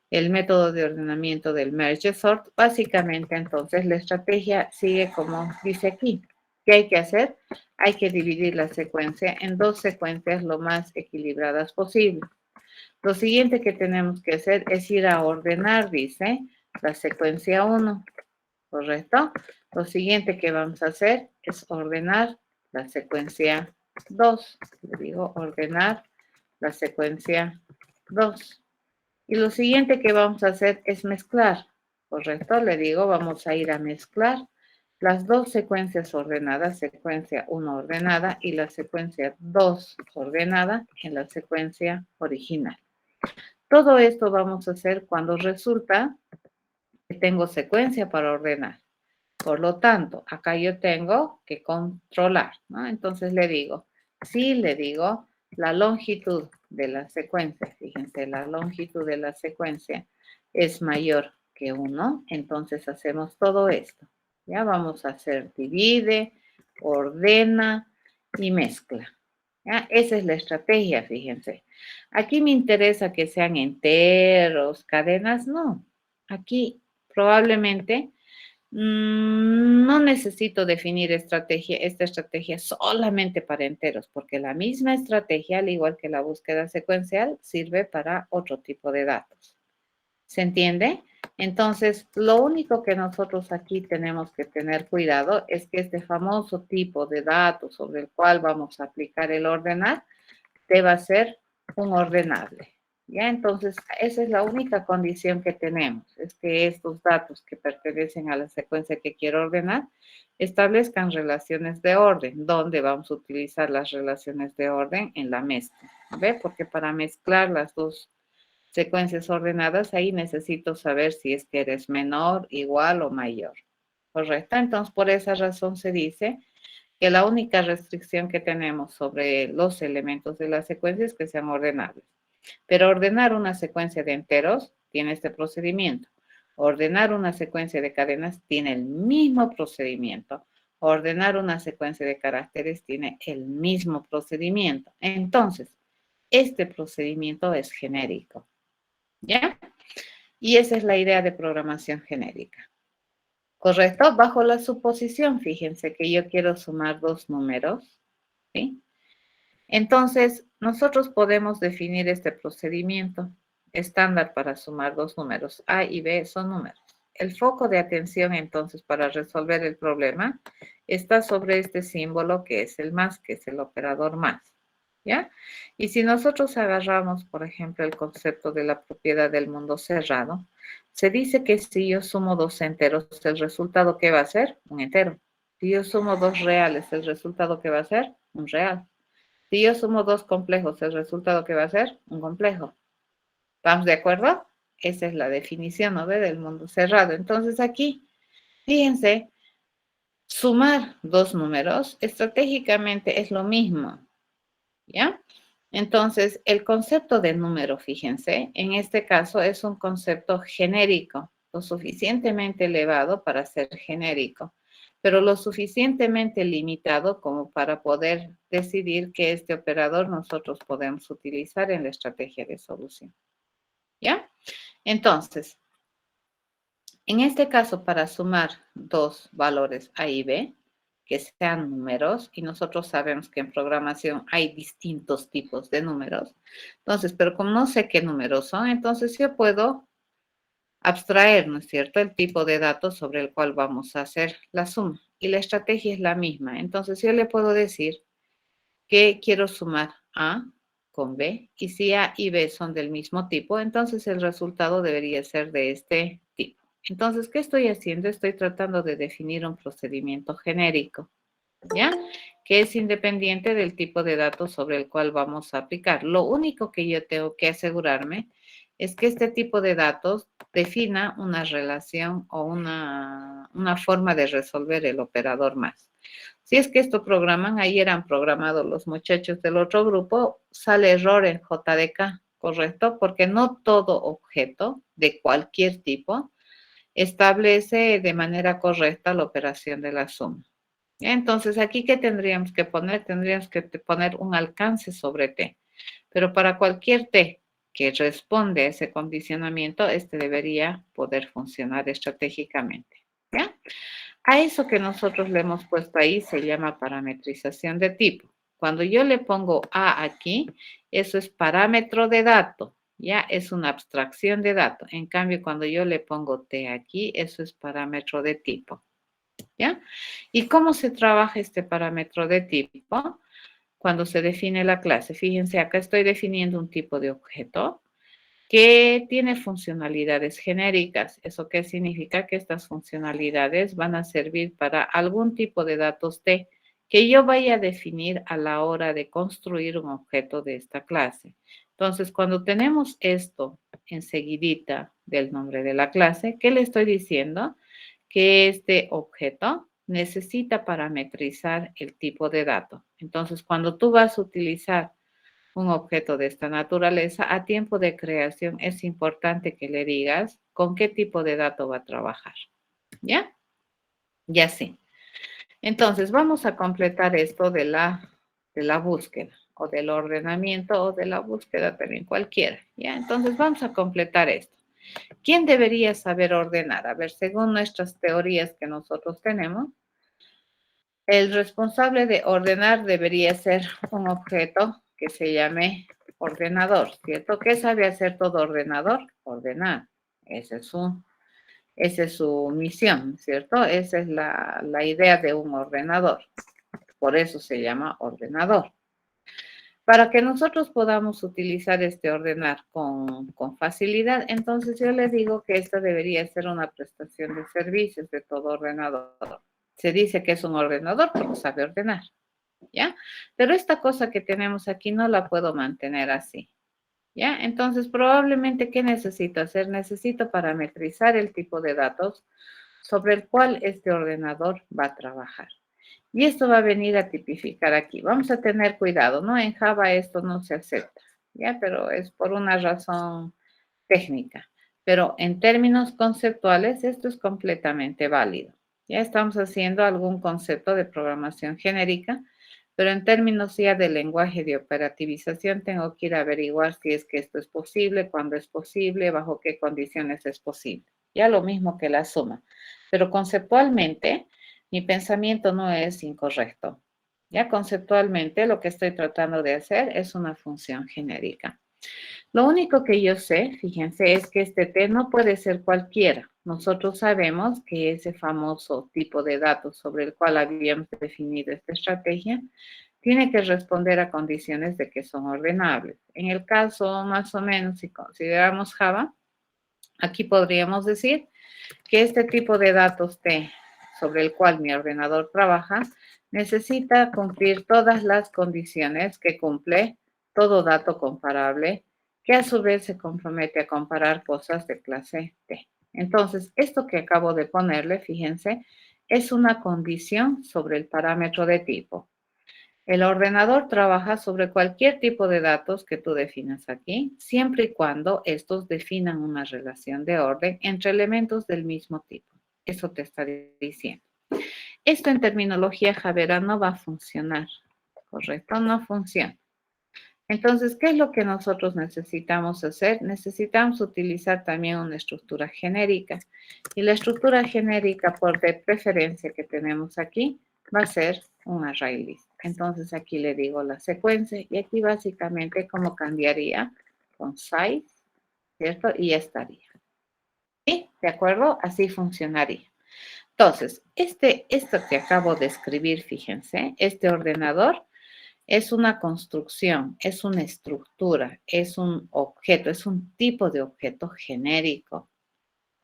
el método de ordenamiento del merge sort, básicamente entonces la estrategia sigue como dice aquí. ¿Qué hay que hacer? Hay que dividir la secuencia en dos secuencias lo más equilibradas posible. Lo siguiente que tenemos que hacer es ir a ordenar, dice, la secuencia 1, ¿correcto? Lo siguiente que vamos a hacer es ordenar la secuencia 2. Le digo ordenar la secuencia 2. Y lo siguiente que vamos a hacer es mezclar, ¿correcto? Le digo, vamos a ir a mezclar las dos secuencias ordenadas, secuencia 1 ordenada y la secuencia 2 ordenada en la secuencia original. Todo esto vamos a hacer cuando resulta que tengo secuencia para ordenar. Por lo tanto, acá yo tengo que controlar, ¿no? Entonces le digo, si le digo la longitud de la secuencia, fíjense, la longitud de la secuencia es mayor que 1, entonces hacemos todo esto. Ya vamos a hacer divide, ordena y mezcla. ¿Ya? Esa es la estrategia, fíjense. Aquí me interesa que sean enteros, cadenas, no. Aquí probablemente no necesito definir esta estrategia solamente para enteros, porque la misma estrategia, al igual que la búsqueda secuencial, sirve para otro tipo de datos. ¿Se entiende? Entonces, lo único que nosotros aquí tenemos que tener cuidado es que este famoso tipo de datos sobre el cual vamos a aplicar el ordenar deba ser un ordenable. ¿Ya? Entonces, esa es la única condición que tenemos, es que estos datos que pertenecen a la secuencia que quiero ordenar establezcan relaciones de orden. ¿Dónde vamos a utilizar las relaciones de orden? En la mezcla. ¿Ve? Porque para mezclar las dos secuencias ordenadas, ahí necesito saber si es que eres menor, igual o mayor. ¿Correcto? Entonces, por esa razón se dice que la única restricción que tenemos sobre los elementos de la secuencia es que sean ordenables. Pero ordenar una secuencia de enteros tiene este procedimiento. Ordenar una secuencia de cadenas tiene el mismo procedimiento. Ordenar una secuencia de caracteres tiene el mismo procedimiento. Entonces, este procedimiento es genérico. ¿Ya? Y esa es la idea de programación genérica. ¿Correcto? Bajo la suposición, fíjense que yo quiero sumar dos números, ¿sí? Entonces, nosotros podemos definir este procedimiento estándar para sumar dos números. A y B son números. El foco de atención, entonces, para resolver el problema está sobre este símbolo que es el más, que es el operador más, ¿ya? Y si nosotros agarramos, por ejemplo, el concepto de la propiedad del mundo cerrado, se dice que si yo sumo dos enteros, el resultado ¿qué va a ser? Un entero. Si yo sumo dos reales, el resultado ¿qué va a ser? Un real. Si yo sumo dos complejos, el resultado ¿qué va a ser? Un complejo. ¿Estamos de acuerdo? Esa es la definición, ¿no ve? Del mundo cerrado. Entonces aquí, fíjense, sumar dos números estratégicamente es lo mismo, ¿ya? Entonces, el concepto de número, fíjense, en este caso es un concepto genérico, lo suficientemente elevado para ser genérico. pero lo suficientemente limitado como para poder decidir que este operador nosotros podemos utilizar en la estrategia de solución. ¿Ya? Entonces, en este caso, para sumar dos valores A y B, que sean números, y nosotros sabemos que en programación hay distintos tipos de números, entonces, pero como no sé qué números son, entonces yo puedo abstraer, ¿no es cierto?, el tipo de datos sobre el cual vamos a hacer la suma, y la estrategia es la misma. Entonces, yo le puedo decir que quiero sumar A con B, y si A y B son del mismo tipo, entonces el resultado debería ser de este tipo. Entonces, ¿qué estoy haciendo? Estoy tratando de definir un procedimiento genérico, ¿ya? Que es independiente del tipo de datos sobre el cual vamos a aplicar. Lo único que yo tengo que asegurarme es que este tipo de datos defina una relación o una forma de resolver el operador más. Si es que esto programan, ahí eran programados los muchachos del otro grupo, sale error en JDK, ¿correcto? Porque no todo objeto de cualquier tipo establece de manera correcta la operación de la suma. Entonces, aquí, ¿qué tendríamos que poner? Tendríamos que poner un alcance sobre T. Pero para cualquier T que responde a ese condicionamiento, este debería poder funcionar estratégicamente. ¿Ya? A eso que nosotros le hemos puesto ahí se llama parametrización de tipo. Cuando yo le pongo A aquí, eso es parámetro de dato, ya es una abstracción de dato. En cambio, cuando yo le pongo T aquí, eso es parámetro de tipo, ¿ya? ¿Y cómo se trabaja este parámetro de tipo? Cuando se define la clase. Fíjense, acá estoy definiendo un tipo de objeto que tiene funcionalidades genéricas. ¿Eso qué significa? Que estas funcionalidades van a servir para algún tipo de datos T que yo vaya a definir a la hora de construir un objeto de esta clase. Entonces, cuando tenemos esto enseguidita del nombre de la clase, ¿qué le estoy diciendo? Que este objeto necesita parametrizar el tipo de dato. Entonces, cuando tú vas a utilizar un objeto de esta naturaleza, a tiempo de creación es importante que le digas con qué tipo de dato va a trabajar. ¿Ya? Y así. Entonces, vamos a completar esto de la búsqueda o del ordenamiento o de la búsqueda también cualquiera. ¿Ya? Entonces, vamos a completar esto. ¿Quién debería saber ordenar? A ver, según nuestras teorías que nosotros tenemos, el responsable de ordenar debería ser un objeto que se llame ordenador, ¿cierto? ¿Qué sabe hacer todo ordenador? Ordenar. Esa es su misión, ¿cierto? Esa es la idea de un ordenador. Por eso se llama ordenador. Para que nosotros podamos utilizar este ordenar con facilidad, entonces yo les digo que esta debería ser una prestación de servicios de todo ordenador. Se dice que es un ordenador porque sabe ordenar, ¿ya? Pero esta cosa que tenemos aquí no la puedo mantener así, ¿ya? Entonces, probablemente, ¿qué necesito hacer? Necesito parametrizar el tipo de datos sobre el cual este ordenador va a trabajar. Y esto va a venir a tipificar aquí. Vamos a tener cuidado, ¿no? En Java esto no se acepta, ¿ya? Pero es por una razón técnica. Pero en términos conceptuales, esto es completamente válido. Ya estamos haciendo algún concepto de programación genérica, pero en términos ya de lenguaje de operativización, tengo que ir a averiguar si es que esto es posible, cuándo es posible, bajo qué condiciones es posible. Ya lo mismo que la suma. Pero conceptualmente, mi pensamiento no es incorrecto. Ya conceptualmente, lo que estoy tratando de hacer es una función genérica. Lo único que yo sé, fíjense, es que este T no puede ser cualquiera. Nosotros sabemos que ese famoso tipo de datos sobre el cual habíamos definido esta estrategia tiene que responder a condiciones de que son ordenables. En el caso, más o menos, si consideramos Java, aquí podríamos decir que este tipo de datos T sobre el cual mi ordenador trabaja necesita cumplir todas las condiciones que cumple todo dato comparable, que a su vez se compromete a comparar cosas de clase T. Entonces, esto que acabo de ponerle, fíjense, es una condición sobre el parámetro de tipo. El ordenador trabaja sobre cualquier tipo de datos que tú definas aquí, siempre y cuando estos definan una relación de orden entre elementos del mismo tipo. Eso te está diciendo. Esto en terminología Javera no va a funcionar, ¿correcto? No funciona. Entonces, ¿qué es lo que nosotros necesitamos hacer? Necesitamos utilizar también una estructura genérica. Y la estructura genérica, por de preferencia que tenemos aquí, va a ser un array list. Entonces, aquí le digo la secuencia y aquí básicamente como cambiaría con size, ¿cierto? Y ya estaría. ¿Sí? ¿De acuerdo? Así funcionaría. Entonces, esto que acabo de escribir, fíjense, este ordenador es una construcción, es una estructura, es un objeto, es un tipo de objeto genérico,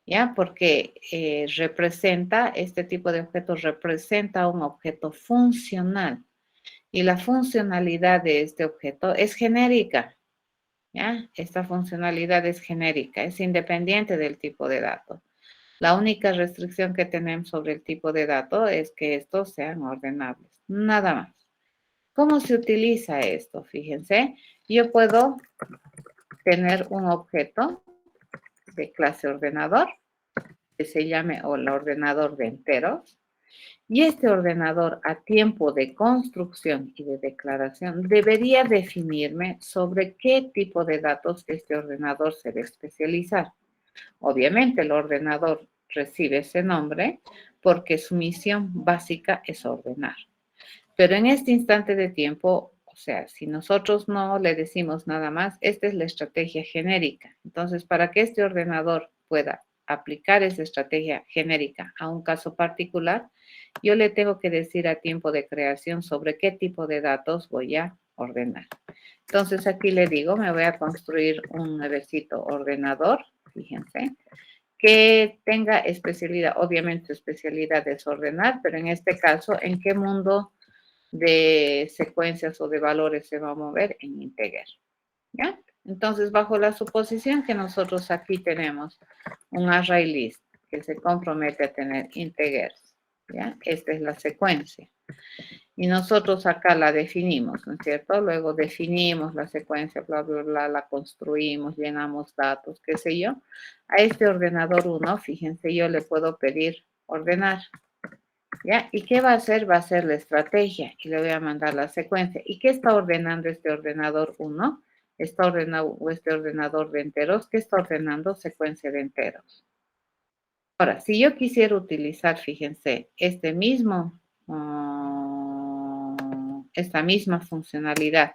¿ya? Porque este tipo de objeto representa un objeto funcional y la funcionalidad de este objeto es genérica, ¿ya? Esta funcionalidad es genérica, es independiente del tipo de dato. La única restricción que tenemos sobre el tipo de dato es que estos sean ordenables, nada más. ¿Cómo se utiliza esto? Fíjense, yo puedo tener un objeto de clase ordenador que se llame el ordenador de enteros y este ordenador a tiempo de construcción y de declaración debería definirme sobre qué tipo de datos este ordenador se debe especializar. Obviamente el ordenador recibe ese nombre porque su misión básica es ordenar. Pero en este instante de tiempo, o sea, si nosotros no le decimos nada más, esta es la estrategia genérica. Entonces, para que este ordenador pueda aplicar esa estrategia genérica a un caso particular, yo le tengo que decir a tiempo de creación sobre qué tipo de datos voy a ordenar. Entonces, aquí le digo, me voy a construir un nuevecito ordenador, fíjense, que tenga especialidad, obviamente su especialidad es ordenar, pero en este caso, ¿en qué mundo de secuencias o de valores se va a mover? En integer, ¿ya? Entonces, bajo la suposición que nosotros aquí tenemos un array list que se compromete a tener integers, ¿ya? Esta es la secuencia. Y nosotros acá la definimos, ¿no es cierto? Luego definimos la secuencia, bla, bla, bla, la construimos, llenamos datos, qué sé yo. A este ordenador 1, fíjense, yo le puedo pedir ordenar, ¿ya? ¿Y qué va a hacer? Va a ser la estrategia y le voy a mandar la secuencia. ¿Y qué está ordenando este ordenador 1? Está ordenando este ordenador de enteros, ¿qué está ordenando? Secuencia de enteros. Ahora, si yo quisiera utilizar, fíjense, esta misma funcionalidad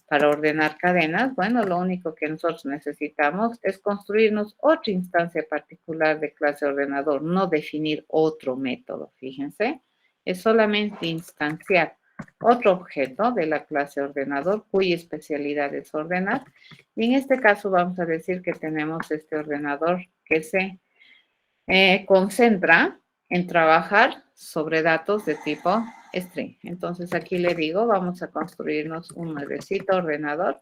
para ordenar cadenas, bueno, lo único que nosotros necesitamos es construirnos otra instancia particular de clase ordenador, no definir otro método, fíjense. Es solamente instanciar otro objeto de la clase ordenador cuya especialidad es ordenar. Y en este caso vamos a decir que tenemos este ordenador que se concentra en trabajar sobre datos de tipo string. Entonces aquí le digo, vamos a construirnos un nuevecito ordenador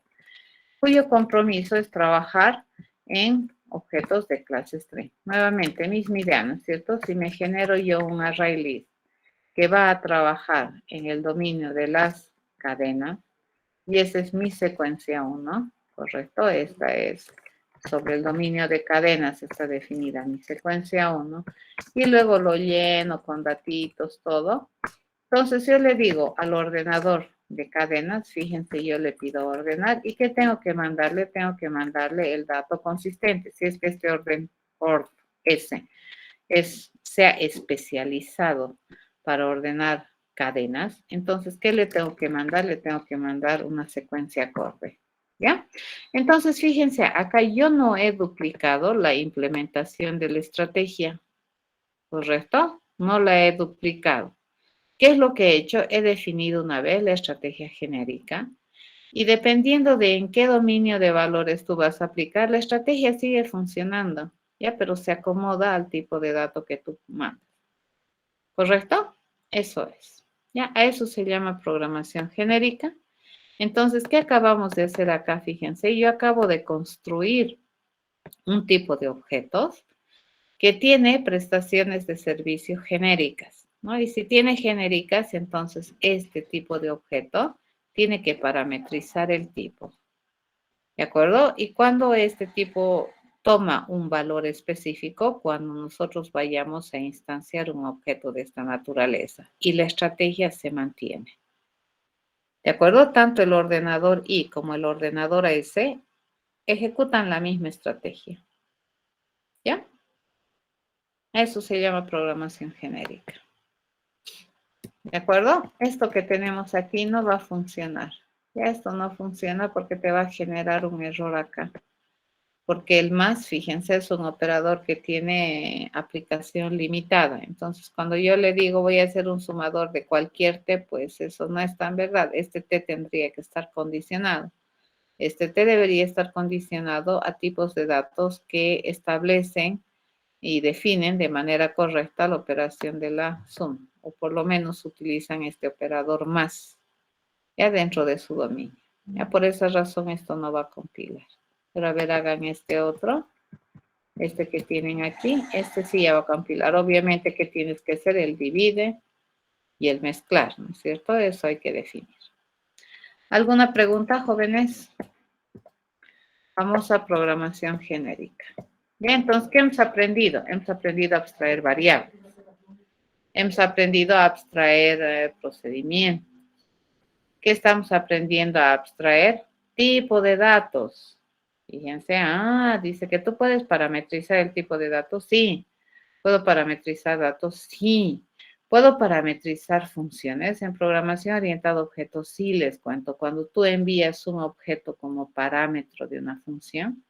cuyo compromiso es trabajar en objetos de clase string. Nuevamente, misma idea, ¿no es cierto? Si me genero yo un array list que va a trabajar en el dominio de las cadenas, y esa es mi secuencia 1, ¿correcto? Esta es sobre el dominio de cadenas, está definida mi secuencia 1, y luego lo lleno con datitos, todo. Entonces yo le digo al ordenador de cadenas, fíjense, yo le pido ordenar, ¿y qué tengo que mandarle? Tengo que mandarle el dato consistente, si es que este orden ord S sea especializado para ordenar cadenas, entonces, ¿qué le tengo que mandar? Le tengo que mandar una secuencia acorde, ¿ya? Entonces, fíjense, acá yo no he duplicado la implementación de la estrategia, ¿correcto? No la he duplicado. ¿Qué es lo que he hecho? He definido una vez la estrategia genérica y dependiendo de en qué dominio de valores tú vas a aplicar, la estrategia sigue funcionando, ¿ya? Pero se acomoda al tipo de dato que tú mandas. ¿Correcto? Eso es. ¿Ya? A eso se llama programación genérica. Entonces, ¿qué acabamos de hacer acá? Fíjense, yo acabo de construir un tipo de objetos que tiene prestaciones de servicio genéricas, ¿no? Y si tiene genéricas, entonces este tipo de objeto tiene que parametrizar el tipo. ¿De acuerdo? Y cuando este tipo toma un valor específico cuando nosotros vayamos a instanciar un objeto de esta naturaleza y la estrategia se mantiene. ¿De acuerdo? Tanto el ordenador I como el ordenador AS ejecutan la misma estrategia. ¿Ya? Eso se llama programación genérica. ¿De acuerdo? Esto que tenemos aquí no va a funcionar. Ya esto no funciona porque te va a generar un error acá. Porque el más, fíjense, es un operador que tiene aplicación limitada. Entonces, cuando yo le digo voy a hacer un sumador de cualquier T, pues eso no es tan verdad. Este T tendría que estar condicionado. Este T debería estar condicionado a tipos de datos que establecen y definen de manera correcta la operación de la suma, o por lo menos utilizan este operador más, ya dentro de su dominio. Ya por esa razón esto no va a compilar. Pero a ver, hagan este otro, este que tienen aquí, este sí ya va a compilar. Obviamente que tienes que hacer el divide y el mezclar, ¿no es cierto? Eso hay que definir. ¿Alguna pregunta, jóvenes? Vamos a programación genérica. Bien, entonces, ¿qué hemos aprendido? Hemos aprendido a abstraer variables. Hemos aprendido a abstraer procedimientos. ¿Qué estamos aprendiendo a abstraer? Tipo de datos. Fíjense, dice que tú puedes parametrizar el tipo de datos. Sí. ¿Puedo parametrizar datos? Sí. ¿Puedo parametrizar funciones? En programación orientada a objetos sí les cuento. Cuando tú envías un objeto como parámetro de una función,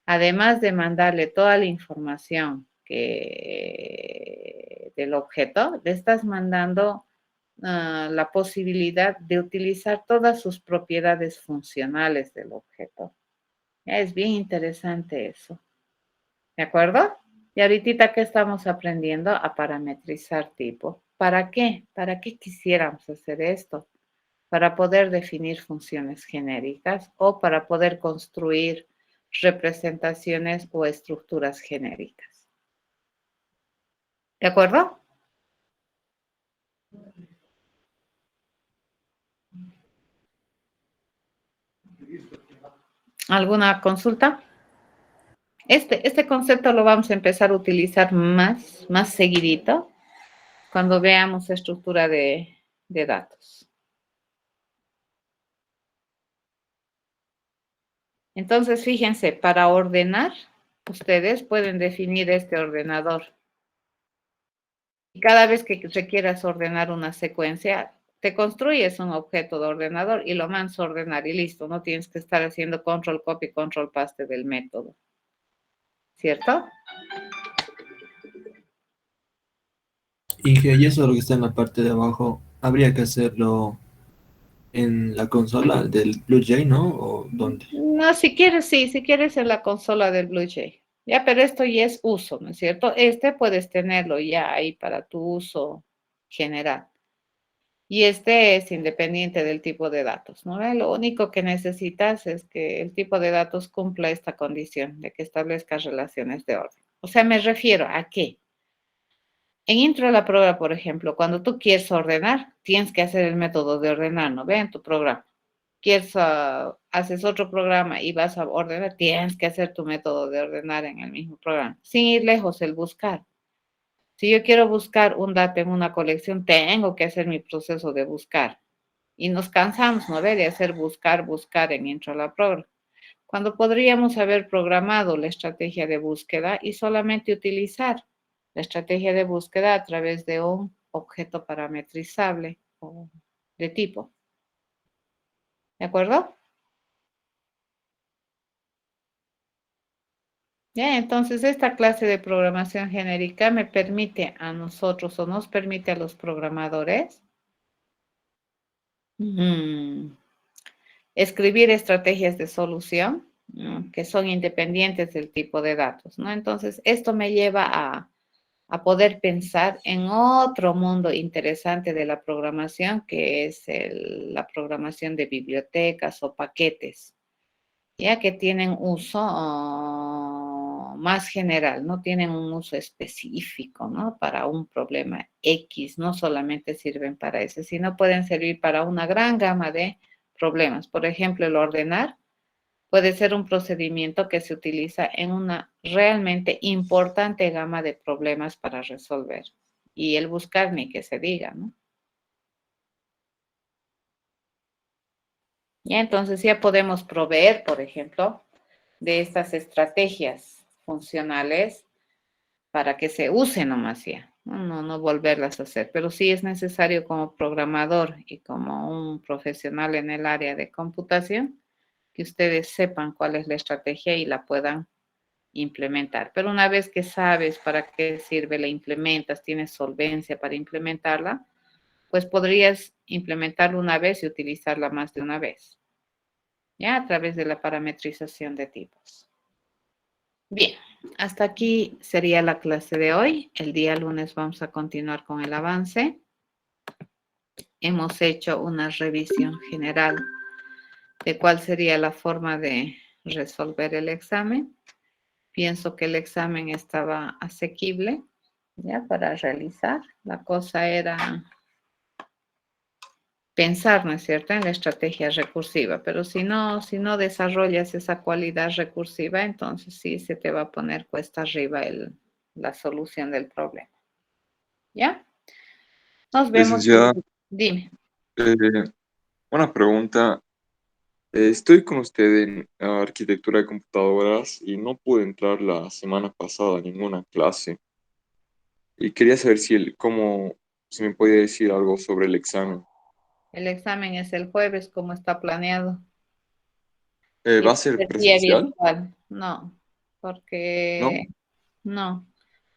además de mandarle toda la información del objeto, le estás mandando la posibilidad de utilizar todas sus propiedades funcionales del objeto. Es bien interesante eso. ¿De acuerdo? Y ahorita, ¿qué estamos aprendiendo? A parametrizar tipo. ¿Para qué? ¿Para qué quisiéramos hacer esto? Para poder definir funciones genéricas o para poder construir representaciones o estructuras genéricas. ¿De acuerdo? ¿Alguna consulta? Este concepto lo vamos a empezar a utilizar más seguidito cuando veamos estructura de datos. Entonces, fíjense, para ordenar, ustedes pueden definir este ordenador. Y cada vez que requieras ordenar una secuencia, te construyes un objeto de ordenador y lo mandas a ordenar y listo. No tienes que estar haciendo control copy, control paste del método. ¿Cierto? Y que eso lo que está en la parte de abajo, habría que hacerlo en la consola del BlueJ, ¿no? ¿O dónde? No, si quieres, sí, si quieres en la consola del BlueJ. Ya, pero esto ya es uso, ¿no es cierto? Este puedes tenerlo ya ahí para tu uso general. Y este es independiente del tipo de datos, ¿no? Lo único que necesitas es que el tipo de datos cumpla esta condición de que establezca relaciones de orden. O sea, me refiero a que en intro de la prueba, por ejemplo, cuando tú quieres ordenar, tienes que hacer el método de ordenar, ¿no? Ve en tu programa. Quieres, haces otro programa y vas a ordenar, tienes que hacer tu método de ordenar en el mismo programa. Sin ir lejos, el buscar. Si yo quiero buscar un dato en una colección, tengo que hacer mi proceso de buscar. Y nos cansamos, ¿no? De hacer buscar en intro a la programa. Cuando podríamos haber programado la estrategia de búsqueda y solamente utilizar la estrategia de búsqueda a través de un objeto parametrizable o de tipo. ¿De acuerdo? Ya, entonces esta clase de programación genérica me permite a nosotros o nos permite a los programadores escribir estrategias de solución, ¿no? Que son independientes del tipo de datos, ¿no? Entonces, esto me lleva a poder pensar en otro mundo interesante de la programación, que es la programación de bibliotecas o paquetes, ya que tienen uso más general, no tienen un uso específico, ¿no? Para un problema X, no solamente sirven para ese, sino pueden servir para una gran gama de problemas. Por ejemplo, el ordenar Puede ser un procedimiento que se utiliza en una realmente importante gama de problemas para resolver. Y el buscar ni que se diga, ¿no? Ya, entonces ya podemos proveer, por ejemplo, de estas estrategias funcionales para que se usen nomás ya, no volverlas a hacer. Pero sí es necesario como programador y como un profesional en el área de computación que ustedes sepan cuál es la estrategia y la puedan implementar. Pero una vez que sabes para qué sirve, la implementas, tienes solvencia para implementarla, pues podrías implementarla una vez y utilizarla más de una vez, ya a través de la parametrización de tipos. Bien, hasta aquí sería la clase de hoy. El día lunes vamos a continuar con el avance. Hemos hecho una revisión general de cuál sería la forma de resolver el examen. Pienso que el examen estaba asequible, ya, para realizar. La cosa era pensar, ¿no es cierto?, en la estrategia recursiva, pero si no desarrollas esa cualidad recursiva, entonces sí se te va a poner cuesta arriba la solución del problema. ¿Ya? Nos vemos. Licenciada, Dime. una pregunta. Estoy con usted en arquitectura de computadoras y no pude entrar la semana pasada a ninguna clase. Y quería saber cómo se me puede decir algo sobre el examen. El examen es el jueves, como está planeado. Y ¿Va va a ser a ser vía presencial? virtual. ¿No? No,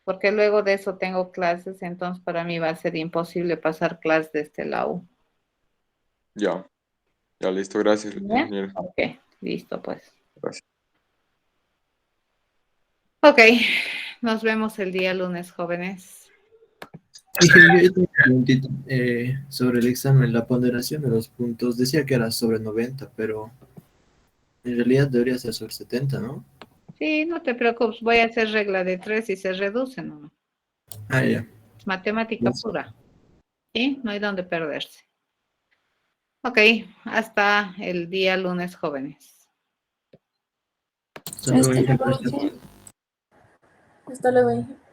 porque luego de eso tengo clases, entonces para mí va a ser imposible pasar clases desde la U. Ya, ya listo. Gracias, ¿Ya? ingeniero. Ok, listo pues. Gracias. Ok, nos vemos el día lunes, jóvenes. Ingeniero, yo tengo una preguntita sobre el examen, la ponderación de los puntos. Decía que era sobre 90, pero en realidad debería ser sobre 70, ¿no? Sí, no te preocupes, voy a hacer regla de 3 y se reduce, ¿no? Ah, ya. Es matemática Gracias. pura. ¿Sí? No hay donde perderse. Ok, hasta el día lunes, jóvenes. Hasta luego, Hasta ingeniero. luego, Inge. Hasta luego, Inge.